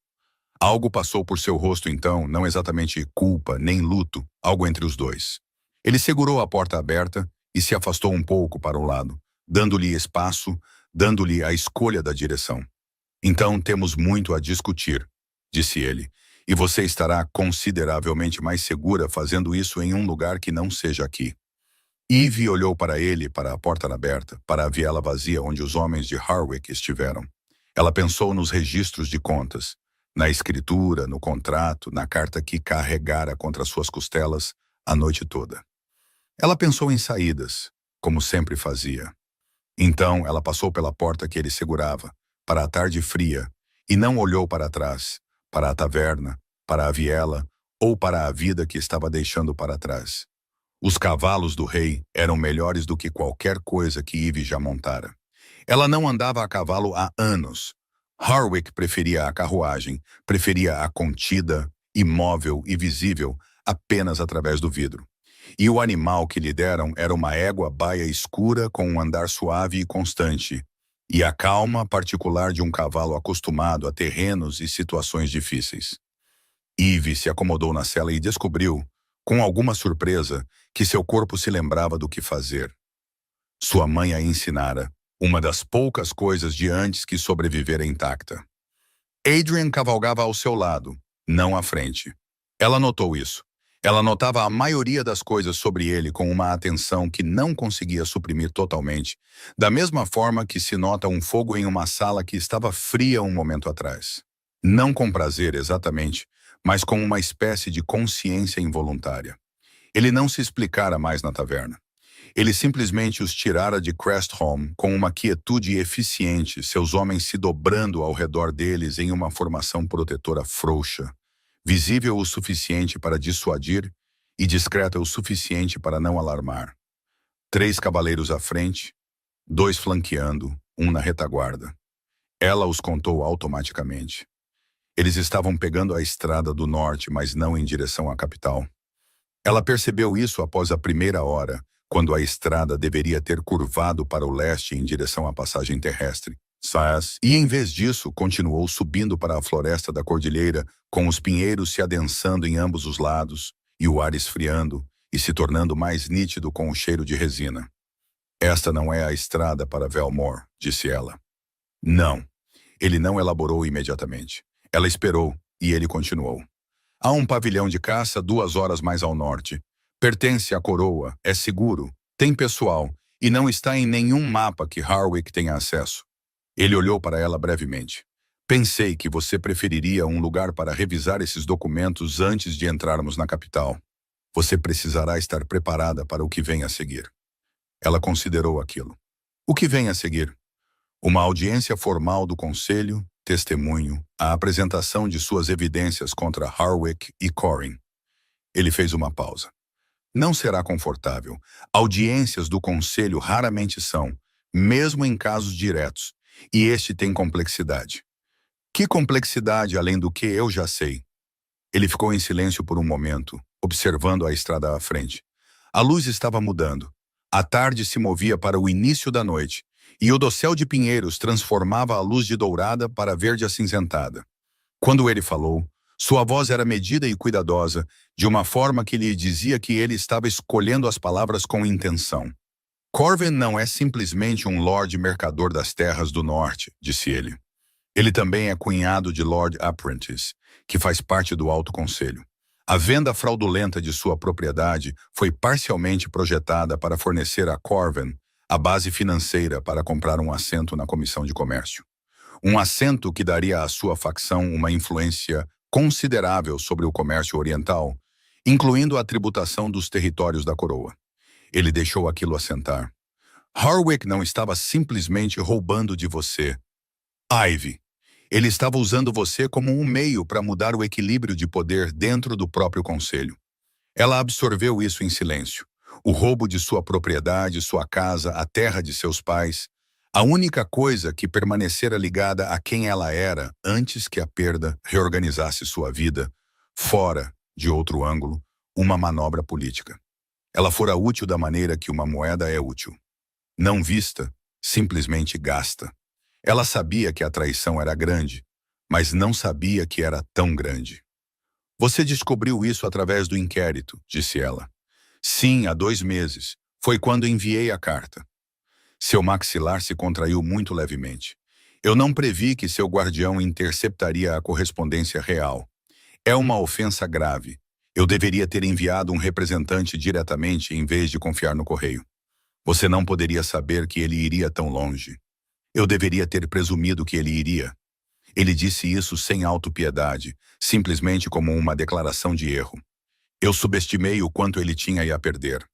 Algo passou por seu rosto então, não exatamente culpa nem luto, algo entre os dois. Ele segurou a porta aberta e se afastou um pouco para o lado, dando-lhe espaço, dando-lhe a escolha da direção. Então temos muito a discutir, disse ele, e você estará consideravelmente mais segura fazendo isso em um lugar que não seja aqui. Eve olhou para ele, para a porta aberta, para a viela vazia onde os homens de Harwick estiveram. Ela pensou nos registros de contas, na escritura, no contrato, na carta que carregara contra suas costelas a noite toda. Ela pensou em saídas, como sempre fazia. Então ela passou pela porta que ele segurava, para a tarde fria, e não olhou para trás, para a taverna, para a viela ou para a vida que estava deixando para trás. Os cavalos do rei eram melhores do que qualquer coisa que Eve já montara. Ela não andava a cavalo há anos. Harwick preferia a carruagem, preferia a contida, imóvel e visível apenas através do vidro. E o animal que lhe deram era uma égua baia escura com um andar suave e constante, e a calma particular de um cavalo acostumado a terrenos e situações difíceis. Eve se acomodou na cela e descobriu, com alguma surpresa, que seu corpo se lembrava do que fazer. Sua mãe a ensinara, uma das poucas coisas de antes que sobrevivera intacta. Adrian cavalgava ao seu lado, não à frente. Ela notou isso. Ela notava a maioria das coisas sobre ele com uma atenção que não conseguia suprimir totalmente, da mesma forma que se nota um fogo em uma sala que estava fria um momento atrás. Não com prazer, exatamente, mas com uma espécie de consciência involuntária. Ele não se explicara mais na taverna. Ele simplesmente os tirara de Crestholm com uma quietude eficiente, seus homens se dobrando ao redor deles em uma formação protetora frouxa, visível o suficiente para dissuadir e discreta o suficiente para não alarmar. 3 cavaleiros à frente, 2 flanqueando, 1 na retaguarda. Ela os contou automaticamente. Eles estavam pegando a estrada do norte, mas não em direção à capital. Ela percebeu isso após a primeira hora, quando a estrada deveria ter curvado para o leste em direção à passagem terrestre. E em vez disso, continuou subindo para a floresta da cordilheira, com os pinheiros se adensando em ambos os lados, e o ar esfriando e se tornando mais nítido com o cheiro de resina. Esta não é a estrada para Velmore, disse ela. Não. Ele não elaborou imediatamente. Ela esperou, e ele continuou. Há um pavilhão de caça 2 horas mais ao norte. Pertence à coroa, é seguro, tem pessoal, e não está em nenhum mapa que Harwick tenha acesso. Ele olhou para ela brevemente. Pensei que você preferiria um lugar para revisar esses documentos antes de entrarmos na capital. Você precisará estar preparada para o que vem a seguir. Ela considerou aquilo. O que vem a seguir? Uma audiência formal do conselho, testemunho, a apresentação de suas evidências contra Harwick e Corin. Ele fez uma pausa. Não será confortável. Audiências do conselho raramente são, mesmo em casos diretos, e este tem complexidade. Que complexidade além do que eu já sei? Ele ficou em silêncio por um momento, observando a estrada à frente. A luz estava mudando. A tarde se movia para o início da noite, e o dossel de pinheiros transformava a luz de dourada para verde acinzentada. Quando ele falou, sua voz era medida e cuidadosa, de uma forma que lhe dizia que ele estava escolhendo as palavras com intenção. Corvin não é simplesmente um Lord Mercador das Terras do Norte, disse ele. Ele também é cunhado de Lord Apprentice, que faz parte do Alto Conselho. A venda fraudulenta de sua propriedade foi parcialmente projetada para fornecer a Corvin a base financeira para comprar um assento na Comissão de Comércio. Um assento que daria à sua facção uma influência considerável sobre o comércio oriental, incluindo a tributação dos territórios da coroa. Ele deixou aquilo assentar. Harwick não estava simplesmente roubando de você. Ivy, ele estava usando você como um meio para mudar o equilíbrio de poder dentro do próprio conselho. Ela absorveu isso em silêncio. O roubo de sua propriedade, sua casa, a terra de seus pais, a única coisa que permanecera ligada a quem ela era antes que a perda reorganizasse sua vida, fora, de outro ângulo, uma manobra política. Ela fora útil da maneira que uma moeda é útil. Não vista, simplesmente gasta. Ela sabia que a traição era grande, mas não sabia que era tão grande. Você descobriu isso através do inquérito, disse ela. Sim, há 2 meses. Foi quando enviei a carta. Seu maxilar se contraiu muito levemente. Eu não previ que seu guardião interceptaria a correspondência real. É uma ofensa grave. Eu deveria ter enviado um representante diretamente em vez de confiar no correio. Você não poderia saber que ele iria tão longe. Eu deveria ter presumido que ele iria. Ele disse isso sem autopiedade, simplesmente como uma declaração de erro. Eu subestimei o quanto ele tinha a perder.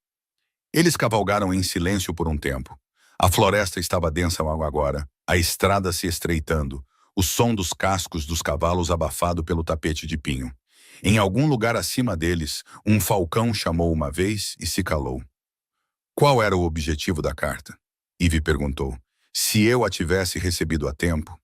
Eles cavalgaram em silêncio por um tempo. A floresta estava densa agora, a estrada se estreitando, o som dos cascos dos cavalos abafado pelo tapete de pinho. Em algum lugar acima deles, um falcão chamou uma vez e se calou. Qual era o objetivo da carta? Ivy perguntou. Se eu a tivesse recebido a tempo,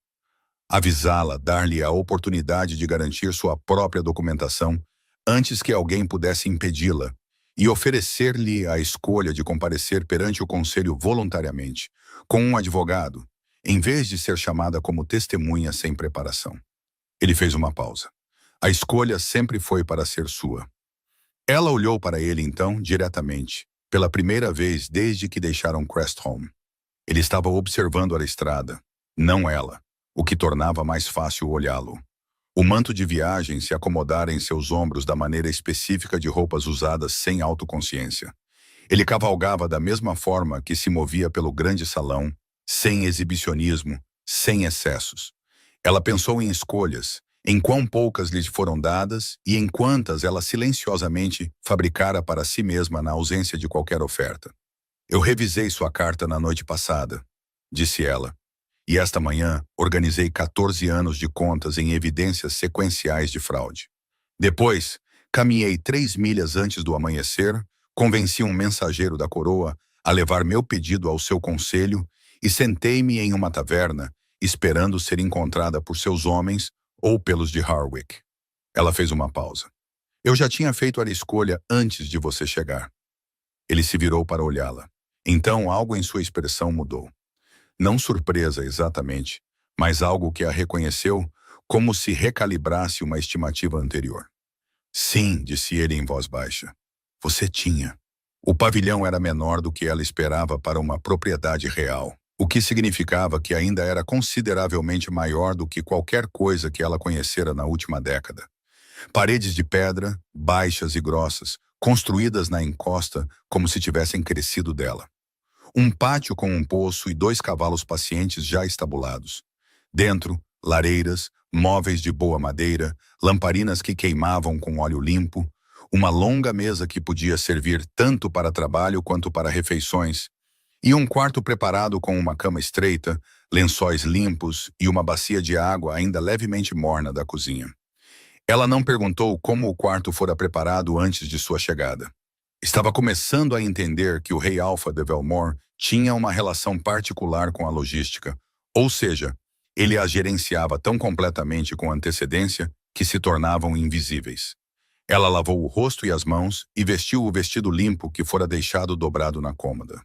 avisá-la, dar-lhe a oportunidade de garantir sua própria documentação antes que alguém pudesse impedi-la e oferecer-lhe a escolha de comparecer perante o conselho voluntariamente, com um advogado, em vez de ser chamada como testemunha sem preparação. Ele fez uma pausa. A escolha sempre foi para ser sua. Ela olhou para ele então, diretamente, pela primeira vez desde que deixaram Crestholm. Ele estava observando a estrada, não ela, o que tornava mais fácil olhá-lo. O manto de viagem se acomodara em seus ombros da maneira específica de roupas usadas sem autoconsciência. Ele cavalgava da mesma forma que se movia pelo grande salão, sem exibicionismo, sem excessos. Ela pensou em escolhas, em quão poucas lhe foram dadas e em quantas ela silenciosamente fabricara para si mesma na ausência de qualquer oferta. Eu revisei sua carta na noite passada, disse ela, e esta manhã organizei 14 anos de contas em evidências sequenciais de fraude. Depois, caminhei 3 milhas antes do amanhecer, convenci um mensageiro da coroa a levar meu pedido ao seu conselho e sentei-me em uma taverna, esperando ser encontrada por seus homens ou pelos de Harwick. Ela fez uma pausa. Eu já tinha feito a escolha antes de você chegar. Ele se virou para olhá-la. Então algo em sua expressão mudou. Não surpresa exatamente, mas algo que a reconheceu como se recalibrasse uma estimativa anterior. Sim, disse ele em voz baixa. Você tinha. O pavilhão era menor do que ela esperava para uma propriedade real, o que significava que ainda era consideravelmente maior do que qualquer coisa que ela conhecera na última década. Paredes de pedra, baixas e grossas, construídas na encosta como se tivessem crescido dela. Um pátio com um poço e 2 cavalos pacientes já estabulados. Dentro, lareiras, móveis de boa madeira, lamparinas que queimavam com óleo limpo, uma longa mesa que podia servir tanto para trabalho quanto para refeições, e um quarto preparado com uma cama estreita, lençóis limpos e uma bacia de água ainda levemente morna da cozinha. Ela não perguntou como o quarto fora preparado antes de sua chegada. Estava começando a entender que o rei Alpha de Velmore tinha uma relação particular com a logística, ou seja, ele a gerenciava tão completamente com antecedência que se tornavam invisíveis. Ela lavou o rosto e as mãos e vestiu o vestido limpo que fora deixado dobrado na cômoda.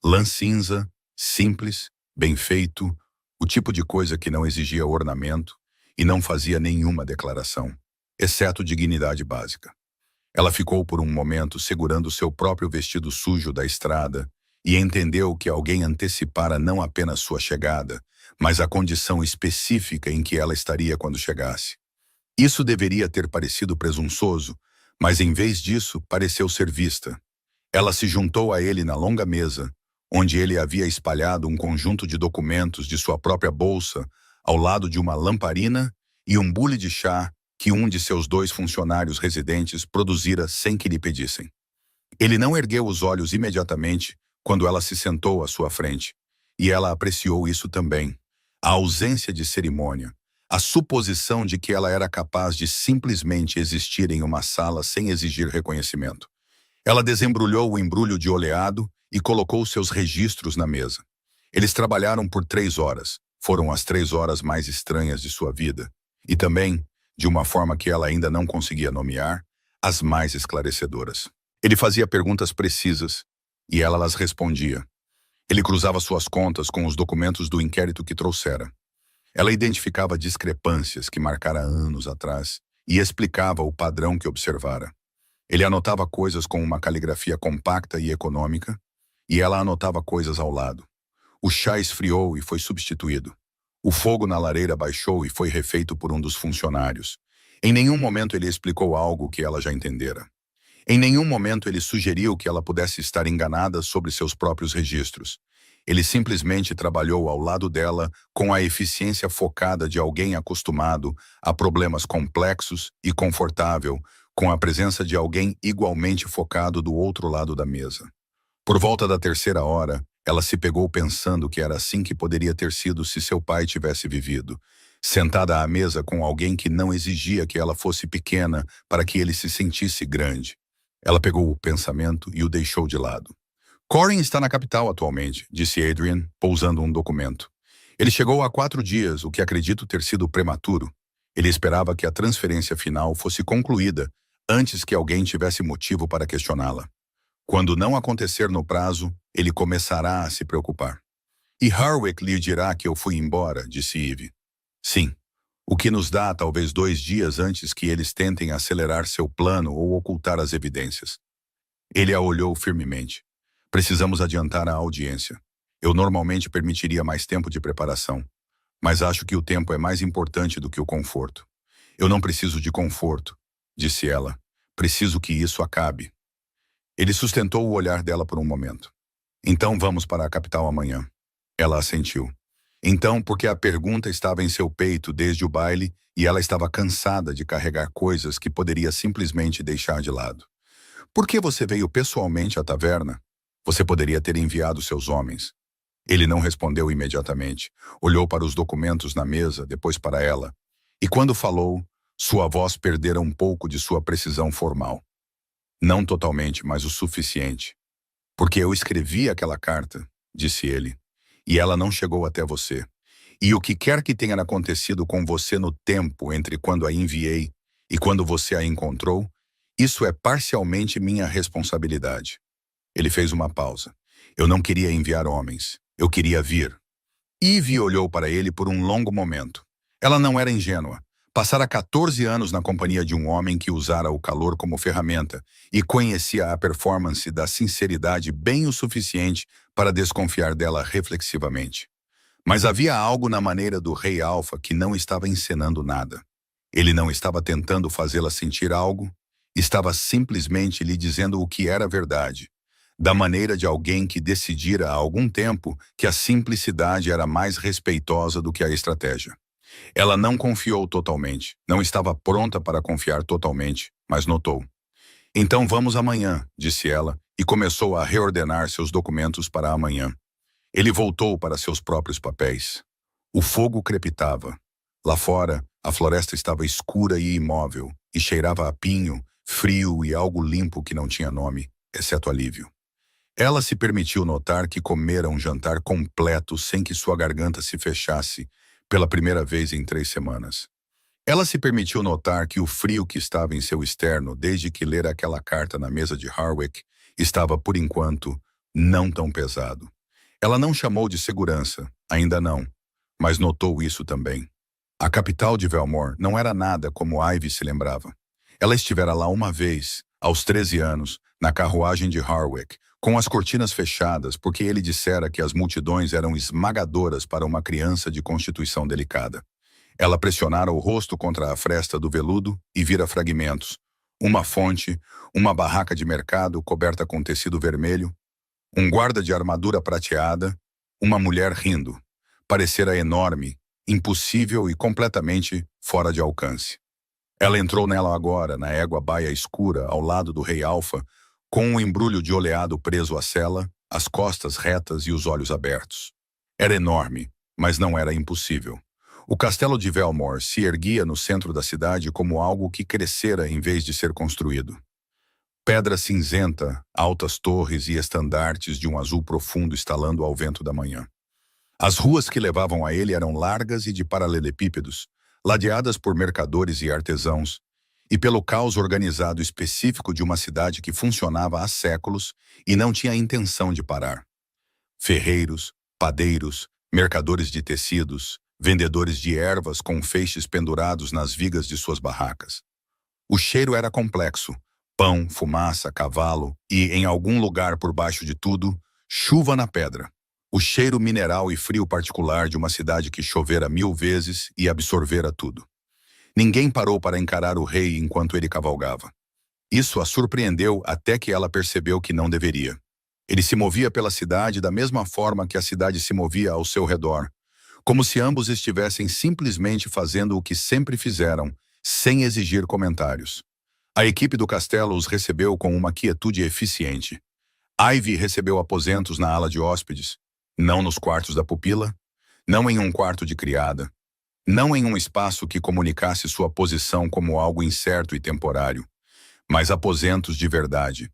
Lã cinza, simples, bem feito, o tipo de coisa que não exigia ornamento e não fazia nenhuma declaração, exceto dignidade básica. Ela ficou por um momento segurando seu próprio vestido sujo da estrada e entendeu que alguém antecipara não apenas sua chegada, mas a condição específica em que ela estaria quando chegasse. Isso deveria ter parecido presunçoso, mas em vez disso pareceu ser vista. Ela se juntou a ele na longa mesa, onde ele havia espalhado um conjunto de documentos de sua própria bolsa ao lado de uma lamparina e um bule de chá que um de seus 2 funcionários residentes produzira sem que lhe pedissem. Ele não ergueu os olhos imediatamente quando ela se sentou à sua frente, e ela apreciou isso também, a ausência de cerimônia, a suposição de que ela era capaz de simplesmente existir em uma sala sem exigir reconhecimento. Ela desembrulhou o embrulho de oleado e colocou seus registros na mesa. Eles trabalharam por 3 horas, foram as 3 horas mais estranhas de sua vida, e também, de uma forma que ela ainda não conseguia nomear, as mais esclarecedoras. Ele fazia perguntas precisas, e ela las respondia. Ele cruzava suas contas com os documentos do inquérito que trouxera. Ela identificava discrepâncias que marcara anos atrás e explicava o padrão que observara. Ele anotava coisas com uma caligrafia compacta e econômica, e ela anotava coisas ao lado. O chá esfriou e foi substituído. O fogo na lareira baixou e foi refeito por um dos funcionários. Em nenhum momento ele explicou algo que ela já entendera. Em nenhum momento ele sugeriu que ela pudesse estar enganada sobre seus próprios registros. Ele simplesmente trabalhou ao lado dela com a eficiência focada de alguém acostumado a problemas complexos e confortável, com a presença de alguém igualmente focado do outro lado da mesa. Por volta da 3ª hora, ela se pegou pensando que era assim que poderia ter sido se seu pai tivesse vivido, sentada à mesa com alguém que não exigia que ela fosse pequena para que ele se sentisse grande. Ela pegou o pensamento e o deixou de lado. Corin está na capital atualmente, disse Adrian, pousando um documento. Ele chegou há 4 dias, o que acredito ter sido prematuro. Ele esperava que a transferência final fosse concluída antes que alguém tivesse motivo para questioná-la. Quando não acontecer no prazo, ele começará a se preocupar. E Harwick lhe dirá que eu fui embora, disse Eve. Sim, o que nos dá talvez 2 dias antes que eles tentem acelerar seu plano ou ocultar as evidências. Ele a olhou firmemente. Precisamos adiantar a audiência. Eu normalmente permitiria mais tempo de preparação, mas acho que o tempo é mais importante do que o conforto. Eu não preciso de conforto, disse ela. Preciso que isso acabe. Ele sustentou o olhar dela por um momento. Então vamos para a capital amanhã. Ela assentiu. Então, porque a pergunta estava em seu peito desde o baile e ela estava cansada de carregar coisas que poderia simplesmente deixar de lado. Por que você veio pessoalmente à taverna? Você poderia ter enviado seus homens. Ele não respondeu imediatamente. Olhou para os documentos na mesa, depois para ela. E quando falou, sua voz perdera um pouco de sua precisão formal. Não totalmente, mas o suficiente. Porque eu escrevi aquela carta, disse ele, e ela não chegou até você. E o que quer que tenha acontecido com você no tempo entre quando a enviei e quando você a encontrou, isso é parcialmente minha responsabilidade. Ele fez uma pausa. Eu não queria enviar homens. Eu queria vir. Eve olhou para ele por um longo momento. Ela não era ingênua. Passara 14 anos na companhia de um homem que usara o calor como ferramenta e conhecia a performance da sinceridade bem o suficiente para desconfiar dela reflexivamente. Mas havia algo na maneira do Rei Alfa que não estava encenando nada. Ele não estava tentando fazê-la sentir algo, estava simplesmente lhe dizendo o que era verdade, da maneira de alguém que decidira há algum tempo que a simplicidade era mais respeitosa do que a estratégia. Ela não confiou totalmente, não estava pronta para confiar totalmente, mas notou. Então vamos amanhã, disse ela, e começou a reordenar seus documentos para amanhã. Ele voltou para seus próprios papéis. O fogo crepitava. Lá fora, a floresta estava escura e imóvel, e cheirava a pinho, frio e algo limpo que não tinha nome, exceto alívio. Ela se permitiu notar que comera um jantar completo sem que sua garganta se fechasse, pela primeira vez em 3 semanas. Ela se permitiu notar que o frio que estava em seu externo desde que lera aquela carta na mesa de Harwick estava, por enquanto, não tão pesado. Ela não chamou de segurança, ainda não, mas notou isso também. A capital de Velmore não era nada como Ivy se lembrava. Ela estivera lá uma vez, aos 13 anos, na carruagem de Harwick, com as cortinas fechadas porque ele dissera que as multidões eram esmagadoras para uma criança de constituição delicada. Ela pressionara o rosto contra a fresta do veludo e vira fragmentos. Uma fonte, uma barraca de mercado coberta com tecido vermelho, um guarda de armadura prateada, uma mulher rindo. Parecera enorme, impossível e completamente fora de alcance. Ela entrou nela agora, na égua baia escura, ao lado do Rei Alfa, com um embrulho de oleado preso à sela, as costas retas e os olhos abertos. Era enorme, mas não era impossível. O castelo de Velmore se erguia no centro da cidade como algo que crescera em vez de ser construído. Pedra cinzenta, altas torres e estandartes de um azul profundo estalando ao vento da manhã. As ruas que levavam a ele eram largas e de paralelepípedos, ladeadas por mercadores e artesãos, e pelo caos organizado específico de uma cidade que funcionava há séculos e não tinha intenção de parar. Ferreiros, padeiros, mercadores de tecidos, vendedores de ervas com feixes pendurados nas vigas de suas barracas. O cheiro era complexo, pão, fumaça, cavalo e, em algum lugar por baixo de tudo, chuva na pedra. O cheiro mineral e frio particular de uma cidade que chovera 1000 vezes e absorvera tudo. Ninguém parou para encarar o rei enquanto ele cavalgava. Isso a surpreendeu até que ela percebeu que não deveria. Ele se movia pela cidade da mesma forma que a cidade se movia ao seu redor, como se ambos estivessem simplesmente fazendo o que sempre fizeram, sem exigir comentários. A equipe do castelo os recebeu com uma quietude eficiente. Ivy recebeu aposentos na ala de hóspedes, não nos quartos da pupila, não em um quarto de criada. Não em um espaço que comunicasse sua posição como algo incerto e temporário, mas aposentos de verdade,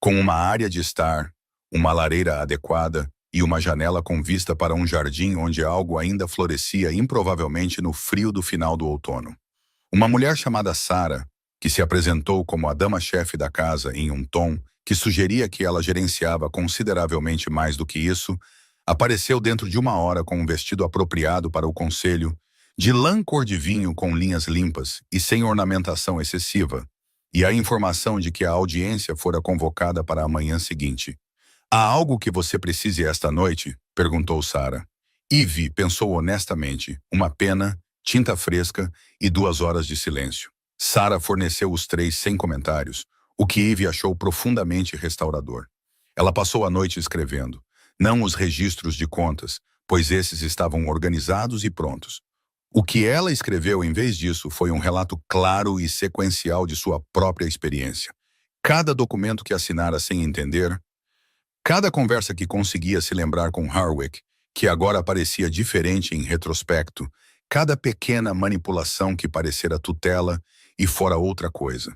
com uma área de estar, uma lareira adequada e uma janela com vista para um jardim onde algo ainda florescia improvavelmente no frio do final do outono. Uma mulher chamada Sarah, que se apresentou como a dama-chefe da casa em um tom que sugeria que ela gerenciava consideravelmente mais do que isso, apareceu dentro de uma hora com um vestido apropriado para o conselho, de lã cor de vinho com linhas limpas e sem ornamentação excessiva, e a informação de que a audiência fora convocada para a manhã seguinte. "Há algo que você precise esta noite?" perguntou Sarah. Ivy pensou honestamente, uma pena, tinta fresca e 2 horas de silêncio. Sarah forneceu os 3 sem comentários, o que Ivy achou profundamente restaurador. Ela passou a noite escrevendo, não os registros de contas, pois esses estavam organizados e prontos. O que ela escreveu em vez disso foi um relato claro e sequencial de sua própria experiência. Cada documento que assinara sem entender, cada conversa que conseguia se lembrar com Harwick, que agora parecia diferente em retrospecto, cada pequena manipulação que parecera tutela e fora outra coisa.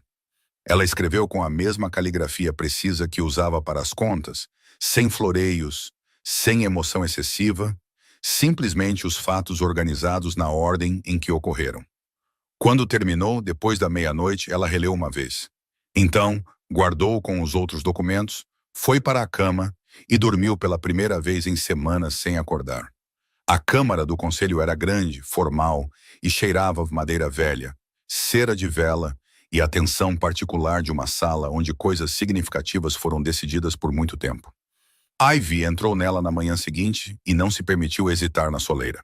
Ela escreveu com a mesma caligrafia precisa que usava para as contas, sem floreios, sem emoção excessiva, simplesmente os fatos organizados na ordem em que ocorreram. Quando terminou, depois da meia-noite, ela releu uma vez. Então, guardou com os outros documentos, foi para a cama e dormiu pela primeira vez em semanas sem acordar. A câmara do conselho era grande, formal e cheirava a madeira velha, cera de vela e a tensão particular de uma sala onde coisas significativas foram decididas por muito tempo. Ivy entrou nela na manhã seguinte e não se permitiu hesitar na soleira.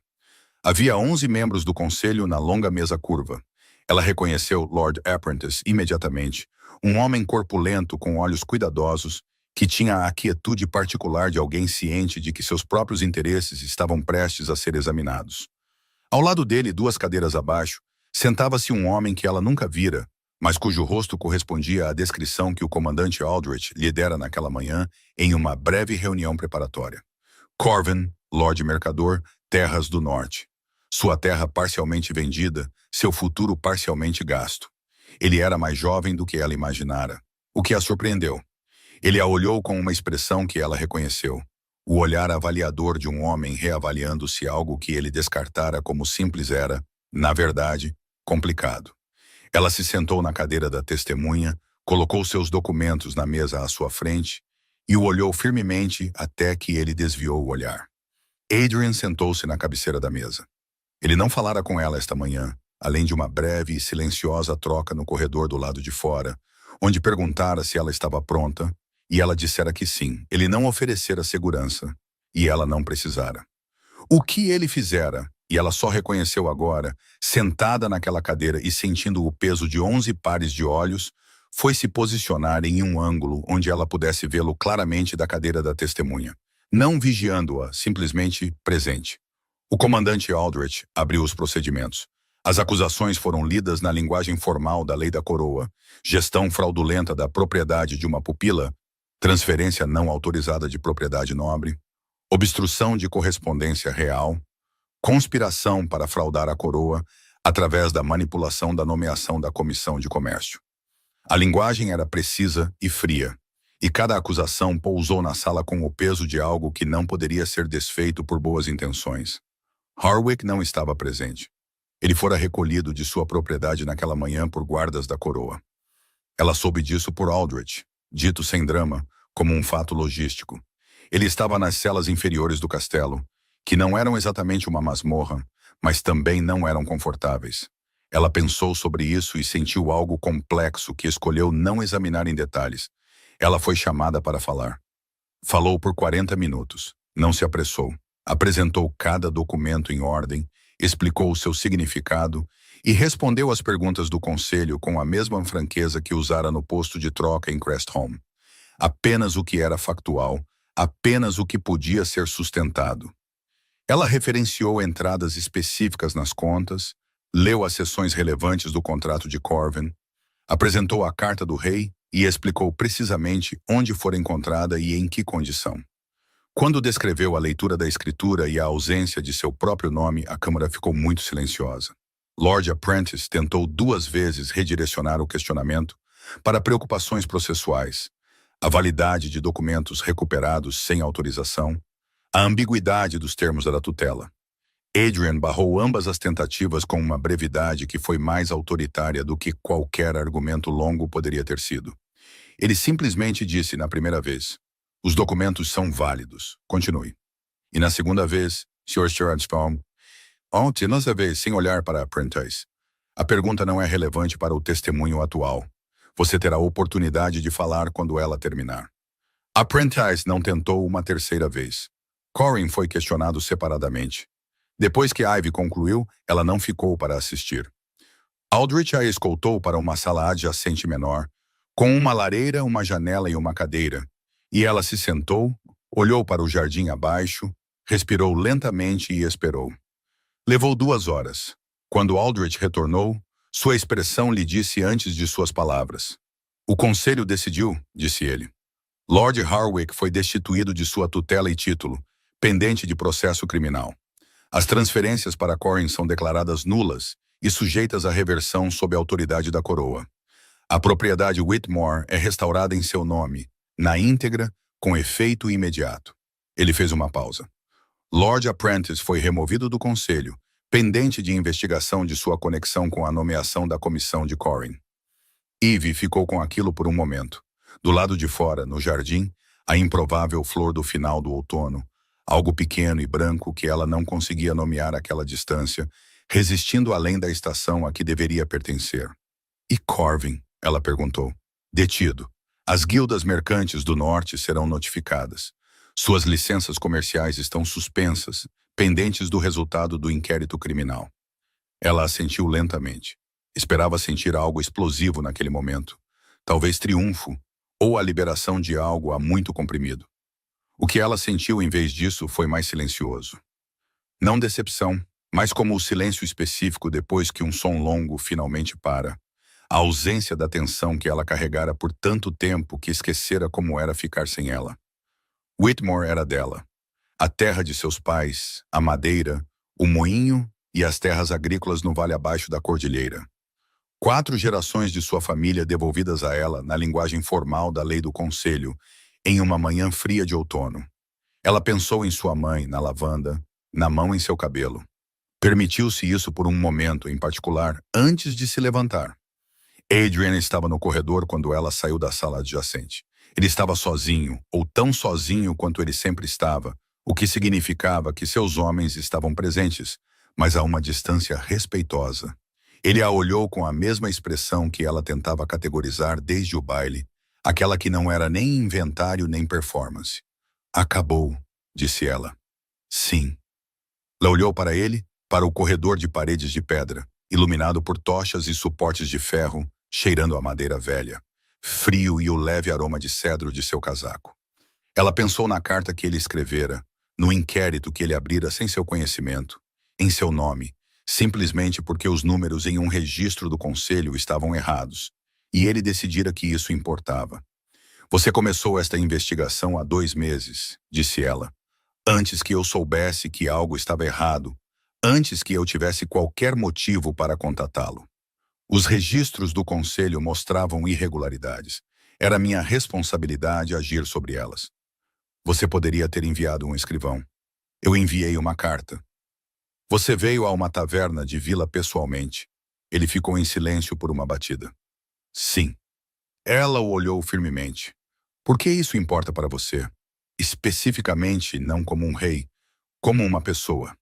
Havia 11 membros do conselho na longa mesa curva. Ela reconheceu Lord Apprentice imediatamente, um homem corpulento com olhos cuidadosos, que tinha a quietude particular de alguém ciente de que seus próprios interesses estavam prestes a ser examinados. Ao lado dele, 2 cadeiras abaixo, sentava-se um homem que ela nunca vira, mas cujo rosto correspondia à descrição que o comandante Aldrich lhe dera naquela manhã em uma breve reunião preparatória. Corvin, Lord Mercador, Terras do Norte. Sua terra parcialmente vendida, seu futuro parcialmente gasto. Ele era mais jovem do que ela imaginara, o que a surpreendeu. Ele a olhou com uma expressão que ela reconheceu. O olhar avaliador de um homem reavaliando se algo que ele descartara como simples era, na verdade, complicado. Ela se sentou na cadeira da testemunha, colocou seus documentos na mesa à sua frente e o olhou firmemente até que ele desviou o olhar. Adrian sentou-se na cabeceira da mesa. Ele não falara com ela esta manhã, além de uma breve e silenciosa troca no corredor do lado de fora, onde perguntara se ela estava pronta, e ela dissera que sim. Ele não oferecera segurança, e ela não precisara. O que ele fizera, e ela só reconheceu agora, sentada naquela cadeira e sentindo o peso de 11 pares de olhos, foi se posicionar em um ângulo onde ela pudesse vê-lo claramente da cadeira da testemunha, não vigiando-a, simplesmente presente. O comandante Aldrich abriu os procedimentos. As acusações foram lidas na linguagem formal da lei da coroa, gestão fraudulenta da propriedade de uma pupila, transferência não autorizada de propriedade nobre, obstrução de correspondência real, conspiração para fraudar a coroa através da manipulação da nomeação da Comissão de Comércio. A linguagem era precisa e fria, e cada acusação pousou na sala com o peso de algo que não poderia ser desfeito por boas intenções. Harwick não estava presente. Ele fora recolhido de sua propriedade naquela manhã por guardas da coroa. Ela soube disso por Aldrich, dito sem drama, como um fato logístico. Ele estava nas celas inferiores do castelo, que não eram exatamente uma masmorra, mas também não eram confortáveis. Ela pensou sobre isso e sentiu algo complexo que escolheu não examinar em detalhes. Ela foi chamada para falar. Falou por 40 minutos. Não se apressou. Apresentou cada documento em ordem, explicou o seu significado e respondeu às perguntas do conselho com a mesma franqueza que usara no posto de troca em Crestholm. Apenas o que era factual, apenas o que podia ser sustentado. Ela referenciou entradas específicas nas contas, leu as seções relevantes do contrato de Corvin, apresentou a carta do rei e explicou precisamente onde fora encontrada e em que condição. Quando descreveu a leitura da escritura e a ausência de seu próprio nome, a Câmara ficou muito silenciosa. Lord Apprentice tentou 2 vezes redirecionar o questionamento para preocupações processuais, a validade de documentos recuperados sem autorização, a ambiguidade dos termos da tutela. Adrian barrou ambas as tentativas com uma brevidade que foi mais autoritária do que qualquer argumento longo poderia ter sido. Ele simplesmente disse na primeira vez: "Os documentos são válidos. Continue." E na segunda vez, Sr. Stratspalm, ontem, nossa vez, sem olhar para Apprentice. "A pergunta não é relevante para o testemunho atual. Você terá oportunidade de falar quando ela terminar." Apprentice não tentou uma terceira vez. Corrin foi questionado separadamente. Depois que Ivy concluiu, ela não ficou para assistir. Aldrich a escoltou para uma sala adjacente menor, com uma lareira, uma janela e uma cadeira, e ela se sentou, olhou para o jardim abaixo, respirou lentamente e esperou. Levou 2 horas. Quando Aldrich retornou, sua expressão lhe disse antes de suas palavras. "O conselho decidiu", disse ele. "Lord Harwick foi destituído de sua tutela e título, pendente de processo criminal. As transferências para Corrin são declaradas nulas e sujeitas à reversão sob a autoridade da coroa. A propriedade Whitmore é restaurada em seu nome, na íntegra, com efeito imediato." Ele fez uma pausa. "Lord Apprentice foi removido do conselho, pendente de investigação de sua conexão com a nomeação da comissão de Corrin." Ivy ficou com aquilo por um momento. Do lado de fora, no jardim, a improvável flor do final do outono, algo pequeno e branco que ela não conseguia nomear àquela distância, resistindo além da estação a que deveria pertencer. "E Corvin?" ela perguntou. "Detido. As guildas mercantes do norte serão notificadas. Suas licenças comerciais estão suspensas, pendentes do resultado do inquérito criminal." Ela assentiu lentamente. Esperava sentir algo explosivo naquele momento. Talvez triunfo, ou a liberação de algo há muito comprimido. O que ela sentiu em vez disso foi mais silencioso. Não decepção, mas como o silêncio específico depois que um som longo finalmente para. A ausência da tensão que ela carregara por tanto tempo que esquecera como era ficar sem ela. Whitmore era dela. A terra de seus pais, a madeira, o moinho e as terras agrícolas no vale abaixo da cordilheira. 4 gerações de sua família devolvidas a ela na linguagem formal da lei do conselho, em uma manhã fria de outono. Ela pensou em sua mãe, na lavanda, na mão em seu cabelo. Permitiu-se isso por um momento em particular, antes de se levantar. Adrian estava no corredor quando ela saiu da sala adjacente. Ele estava sozinho, ou tão sozinho quanto ele sempre estava, o que significava que seus homens estavam presentes, mas a uma distância respeitosa. Ele a olhou com a mesma expressão que ela tentava categorizar desde o baile, aquela que não era nem inventário nem performance. "Acabou", disse ela. "Sim." Ela olhou para ele, para o corredor de paredes de pedra, iluminado por tochas e suportes de ferro, cheirando a madeira velha, frio e o leve aroma de cedro de seu casaco. Ela pensou na carta que ele escrevera, no inquérito que ele abrira sem seu conhecimento, em seu nome, simplesmente porque os números em um registro do conselho estavam errados, e ele decidira que isso importava. "Você começou esta investigação há 2 meses", disse ela, "antes que eu soubesse que algo estava errado, antes que eu tivesse qualquer motivo para contatá-lo. Os registros do conselho mostravam irregularidades. Era minha responsabilidade agir sobre elas. Você poderia ter enviado um escrivão. Eu enviei uma carta. Você veio a uma taverna de vila pessoalmente." Ele ficou em silêncio por uma batida. "Sim." Ela o olhou firmemente. "Por que isso importa para você? Especificamente, não como um rei, como uma pessoa."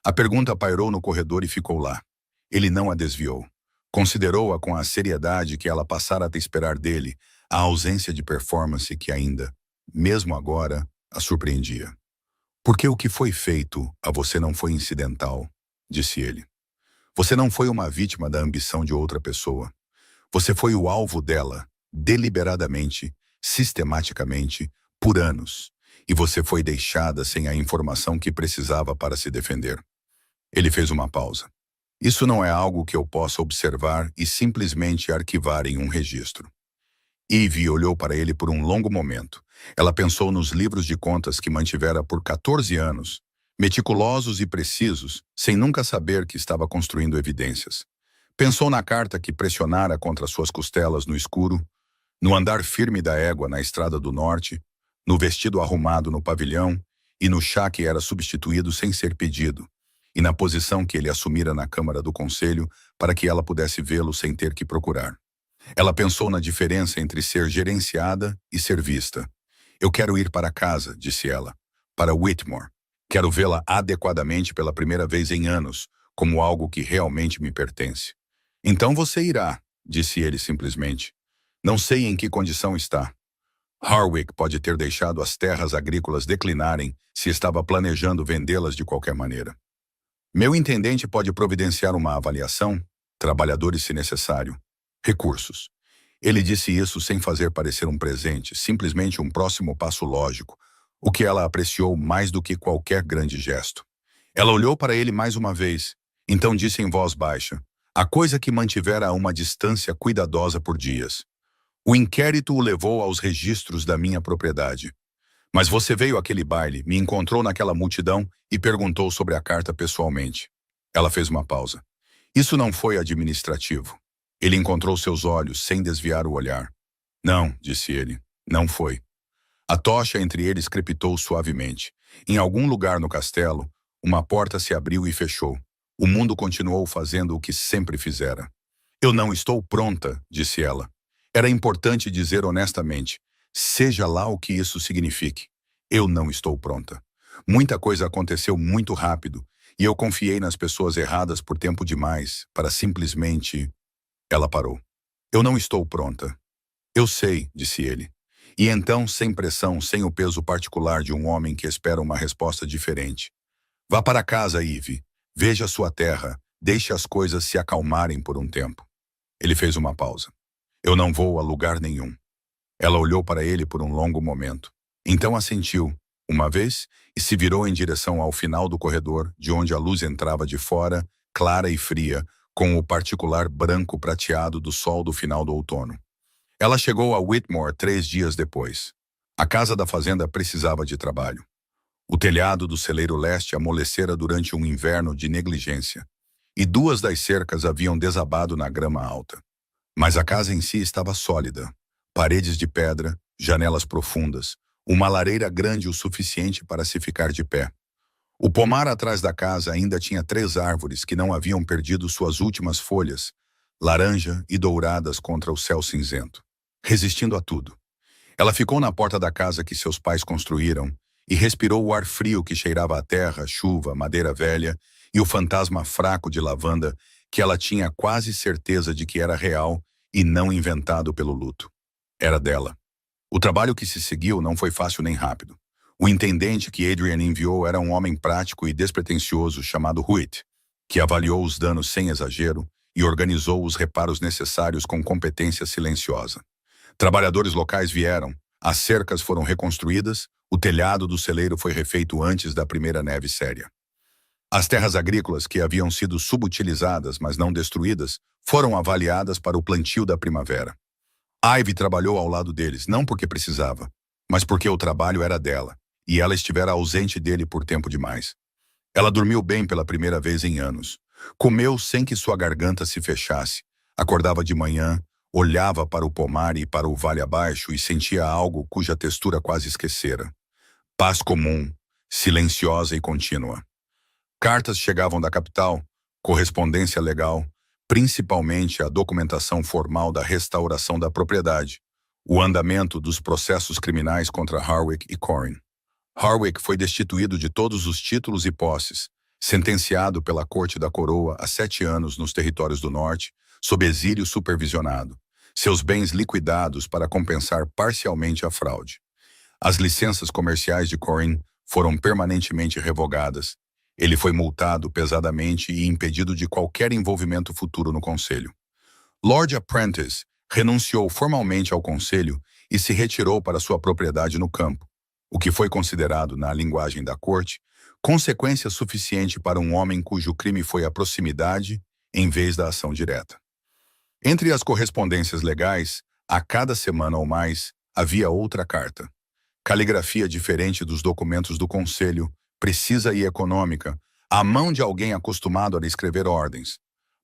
A pergunta pairou no corredor e ficou lá. Ele não a desviou. Considerou-a com a seriedade que ela passara a esperar dele, a ausência de performance que ainda, mesmo agora, a surpreendia. "Porque o que foi feito a você não foi incidental", disse ele. "Você não foi uma vítima da ambição de outra pessoa. Você foi o alvo dela, deliberadamente, sistematicamente, por anos, e você foi deixada sem a informação que precisava para se defender." Ele fez uma pausa. "Isso não é algo que eu possa observar e simplesmente arquivar em um registro." Eve olhou para ele por um longo momento. Ela pensou nos livros de contas que mantivera por 14 anos, meticulosos e precisos, sem nunca saber que estava construindo evidências. Pensou na carta que pressionara contra suas costelas no escuro, no andar firme da égua na estrada do norte, no vestido arrumado no pavilhão e no chá que era substituído sem ser pedido, e na posição que ele assumira na Câmara do Conselho para que ela pudesse vê-lo sem ter que procurar. Ela pensou na diferença entre ser gerenciada e ser vista. Eu quero ir para casa, disse ela, para Whitmore. Quero vê-la adequadamente pela primeira vez em anos, como algo que realmente me pertence. Então você irá, disse ele simplesmente. Não sei em que condição está. Harwick pode ter deixado as terras agrícolas declinarem se estava planejando vendê-las de qualquer maneira. Meu intendente pode providenciar uma avaliação, trabalhadores se necessário, recursos. Ele disse isso sem fazer parecer um presente, simplesmente um próximo passo lógico, o que ela apreciou mais do que qualquer grande gesto. Ela olhou para ele mais uma vez, então disse em voz baixa, a coisa que mantivera a uma distância cuidadosa por dias. O inquérito o levou aos registros da minha propriedade. Mas você veio àquele baile, me encontrou naquela multidão e perguntou sobre a carta pessoalmente. Ela fez uma pausa. Isso não foi administrativo. Ele encontrou seus olhos sem desviar o olhar. Não, disse ele, não foi. A tocha entre eles crepitou suavemente. Em algum lugar no castelo, uma porta se abriu e fechou. O mundo continuou fazendo o que sempre fizera. Eu não estou pronta, disse ela. Era importante dizer honestamente, seja lá o que isso signifique. Eu não estou pronta. Muita coisa aconteceu muito rápido, e eu confiei nas pessoas erradas por tempo demais, para simplesmente... Ela parou. Eu não estou pronta. Eu sei, disse ele. E então, sem pressão, sem o peso particular de um homem que espera uma resposta diferente. Vá para casa, Eve. Veja sua terra. Deixe as coisas se acalmarem por um tempo. Ele fez uma pausa. Eu não vou a lugar nenhum. Ela olhou para ele por um longo momento. Então assentiu, uma vez, e se virou em direção ao final do corredor, de onde a luz entrava de fora, clara e fria, com o particular branco prateado do sol do final do outono. Ela chegou a Whitmore 3 dias depois. A casa da fazenda precisava de trabalho. O telhado do celeiro leste amolecera durante um inverno de negligência, e 2 das cercas haviam desabado na grama alta. Mas a casa em si estava sólida. Paredes de pedra, janelas profundas, uma lareira grande o suficiente para se ficar de pé. O pomar atrás da casa ainda tinha 3 árvores que não haviam perdido suas últimas folhas, laranja e douradas contra o céu cinzento, resistindo a tudo. Ela ficou na porta da casa que seus pais construíram e respirou o ar frio que cheirava a terra, chuva, madeira velha e o fantasma fraco de lavanda que ela tinha quase certeza de que era real e não inventado pelo luto. Era dela. O trabalho que se seguiu não foi fácil nem rápido. O intendente que Adrian enviou era um homem prático e despretensioso chamado Huit, que avaliou os danos sem exagero e organizou os reparos necessários com competência silenciosa. Trabalhadores locais vieram, as cercas foram reconstruídas, o telhado do celeiro foi refeito antes da primeira neve séria. As terras agrícolas que haviam sido subutilizadas, mas não destruídas, foram avaliadas para o plantio da primavera. Ivy trabalhou ao lado deles, não porque precisava, mas porque o trabalho era dela, e ela estivera ausente dele por tempo demais. Ela dormiu bem pela primeira vez em anos. Comeu sem que sua garganta se fechasse. Acordava de manhã, olhava para o pomar e para o vale abaixo e sentia algo cuja textura quase esquecera. Paz comum, silenciosa e contínua. Cartas chegavam da capital, correspondência legal, principalmente a documentação formal da restauração da propriedade, o andamento dos processos criminais contra Harwick e Corrin. Harwick foi destituído de todos os títulos e posses, sentenciado pela Corte da Coroa a 7 anos nos territórios do Norte, sob exílio supervisionado, seus bens liquidados para compensar parcialmente a fraude. As licenças comerciais de Corrin foram permanentemente revogadas. Ele foi multado pesadamente e impedido de qualquer envolvimento futuro no Conselho. Lord Apprentice renunciou formalmente ao Conselho e se retirou para sua propriedade no campo, o que foi considerado, na linguagem da corte, consequência suficiente para um homem cujo crime foi a proximidade em vez da ação direta. Entre as correspondências legais, A cada semana ou mais, havia outra carta. Caligrafia diferente dos documentos do conselho, precisa e econômica, à mão de alguém acostumado a escrever ordens.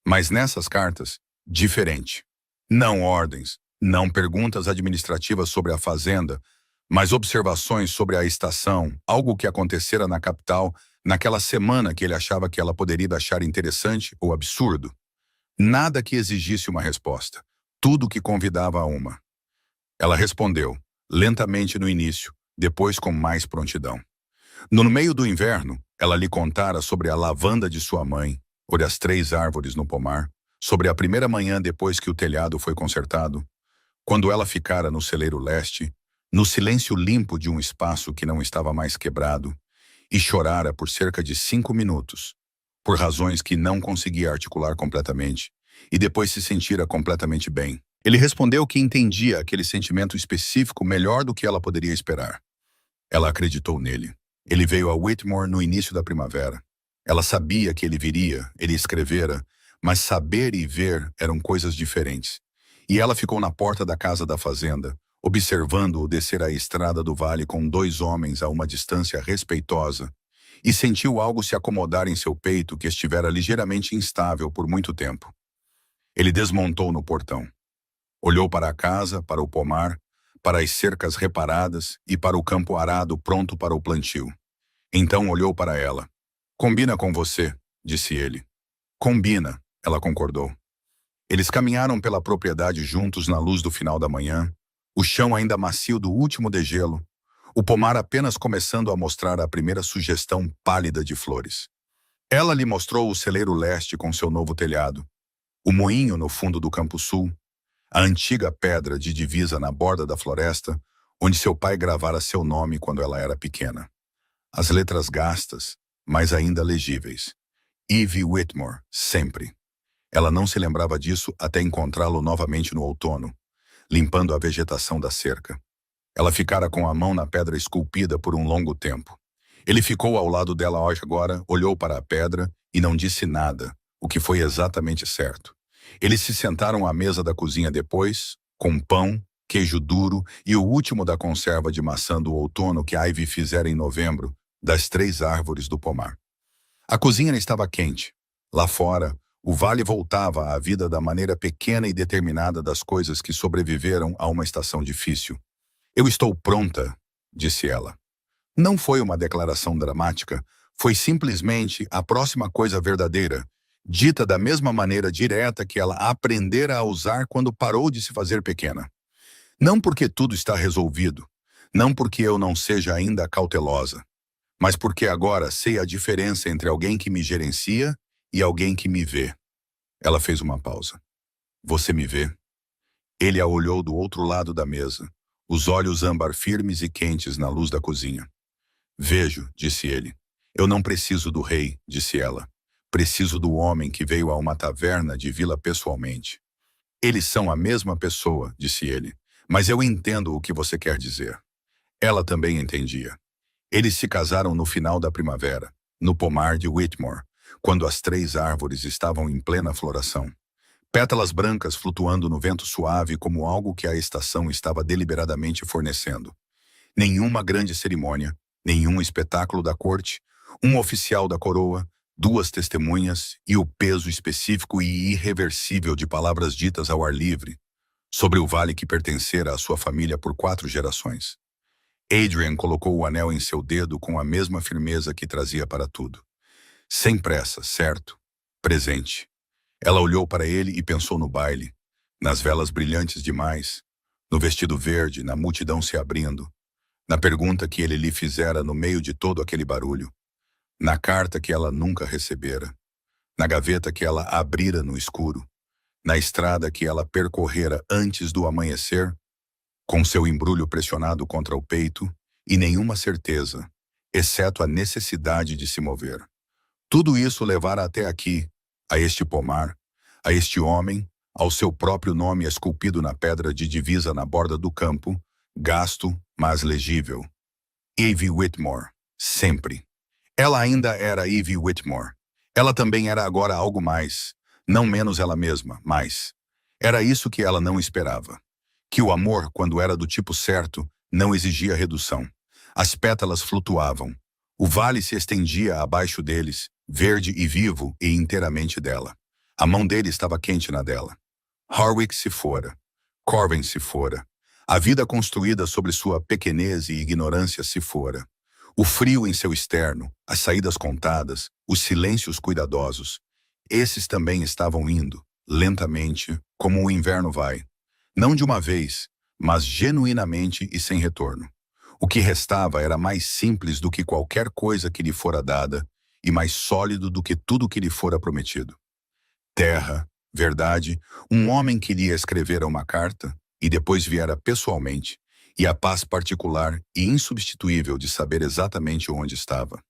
Mas nessas cartas, diferente. Não ordens, não perguntas administrativas sobre a fazenda, mas observações sobre a estação, algo que acontecera na capital naquela semana que ele achava que ela poderia achar interessante ou absurdo. Nada que exigisse uma resposta, tudo que convidava a uma. Ela respondeu, lentamente no início, depois com mais prontidão. No meio do inverno, ela lhe contara sobre a lavanda de sua mãe, sobre as 3 árvores no pomar, sobre a primeira manhã depois que o telhado foi consertado, quando ela ficara no celeiro leste, no silêncio limpo de um espaço que não estava mais quebrado, e chorara por cerca de 5 minutos, por razões que não conseguia articular completamente, e depois se sentira completamente bem. Ele respondeu que entendia aquele sentimento específico melhor do que ela poderia esperar. Ela acreditou nele. Ele veio a Whitmore no início da primavera. Ela sabia que ele viria, ele escrevera, mas saber e ver eram coisas diferentes. E ela ficou na porta da casa da fazenda, observando-o descer a estrada do vale com 2 homens a uma distância respeitosa, e sentiu algo se acomodar em seu peito que estivera ligeiramente instável por muito tempo. Ele desmontou no portão. Olhou para a casa, para o pomar, para as cercas reparadas e para o campo arado pronto para o plantio. Então olhou para ela. "Combina com você", disse ele. "Combina", ela concordou. Eles caminharam pela propriedade juntos na luz do final da manhã, o chão ainda macio do último degelo, o pomar apenas começando a mostrar a primeira sugestão pálida de flores. Ela lhe mostrou o celeiro leste com seu novo telhado, o moinho no fundo do campo sul, a antiga pedra de divisa na borda da floresta, onde seu pai gravara seu nome quando ela era pequena. As letras gastas, mas ainda legíveis. Eve Whitmore, sempre. Ela não se lembrava disso até encontrá-lo novamente no outono, limpando a vegetação da cerca. Ela ficara com a mão na pedra esculpida por um longo tempo. Ele ficou ao lado dela agora, olhou para a pedra e não disse nada, o que foi exatamente certo. Eles se sentaram à mesa da cozinha depois, com pão, queijo duro e o último da conserva de maçã do outono que Ivy fizera em novembro, das 3 árvores do pomar. A cozinha estava quente. Lá fora, o vale voltava à vida da maneira pequena e determinada das coisas que sobreviveram a uma estação difícil. "Eu estou pronta", disse ela. Não foi uma declaração dramática, foi simplesmente a próxima coisa verdadeira, dita da mesma maneira direta que ela aprendera a usar quando parou de se fazer pequena. Não porque tudo está resolvido, não porque eu não seja ainda cautelosa, mas porque agora sei a diferença entre alguém que me gerencia e alguém que me vê. Ela fez uma pausa. "Você me vê?" Ele a olhou do outro lado da mesa, os olhos âmbar firmes e quentes na luz da cozinha. "Vejo", disse ele. "Eu não preciso do rei", disse ela. "Preciso do homem que veio a uma taverna de vila pessoalmente." "Eles são a mesma pessoa", disse ele. "Mas eu entendo o que você quer dizer." Ela também entendia. Eles se casaram no final da primavera, no pomar de Whitmore, quando as 3 árvores estavam em plena floração. Pétalas brancas flutuando no vento suave como algo que a estação estava deliberadamente fornecendo. Nenhuma grande cerimônia, nenhum espetáculo da corte, um oficial da coroa, 2 testemunhas e o peso específico e irreversível de palavras ditas ao ar livre, sobre o vale que pertencera à sua família por 4 gerações. Adrian colocou o anel em seu dedo com a mesma firmeza que trazia para tudo. Sem pressa, certo? Presente. Ela olhou para ele e pensou no baile, nas velas brilhantes demais, no vestido verde, na multidão se abrindo, na pergunta que ele lhe fizera no meio de todo aquele barulho, na carta que ela nunca recebera, na gaveta que ela abrira no escuro, na estrada que ela percorrera antes do amanhecer, com seu embrulho pressionado contra o peito e nenhuma certeza, exceto a necessidade de se mover. Tudo isso levara até aqui, a este pomar, a este homem, ao seu próprio nome esculpido na pedra de divisa na borda do campo, gasto, mas legível. Eve Whitmore, sempre. Ela ainda era Eve Whitmore. Ela também era agora algo mais, não menos ela mesma, mas era isso que ela não esperava. Que o amor, quando era do tipo certo, não exigia redução. As pétalas flutuavam. O vale se estendia abaixo deles, verde e vivo e inteiramente dela. A mão dele estava quente na dela. Harwick se fora. Corwin se fora. A vida construída sobre sua pequenez e ignorância se fora. O frio em seu externo, as saídas contadas, os silêncios cuidadosos. Esses também estavam indo, lentamente, como o inverno vai. Não de uma vez, mas genuinamente e sem retorno. O que restava era mais simples do que qualquer coisa que lhe fora dada e mais sólido do que tudo que lhe fora prometido. Terra, verdade, um homem que lhe escrevera uma carta e depois viera pessoalmente, e a paz particular e insubstituível de saber exatamente onde estava.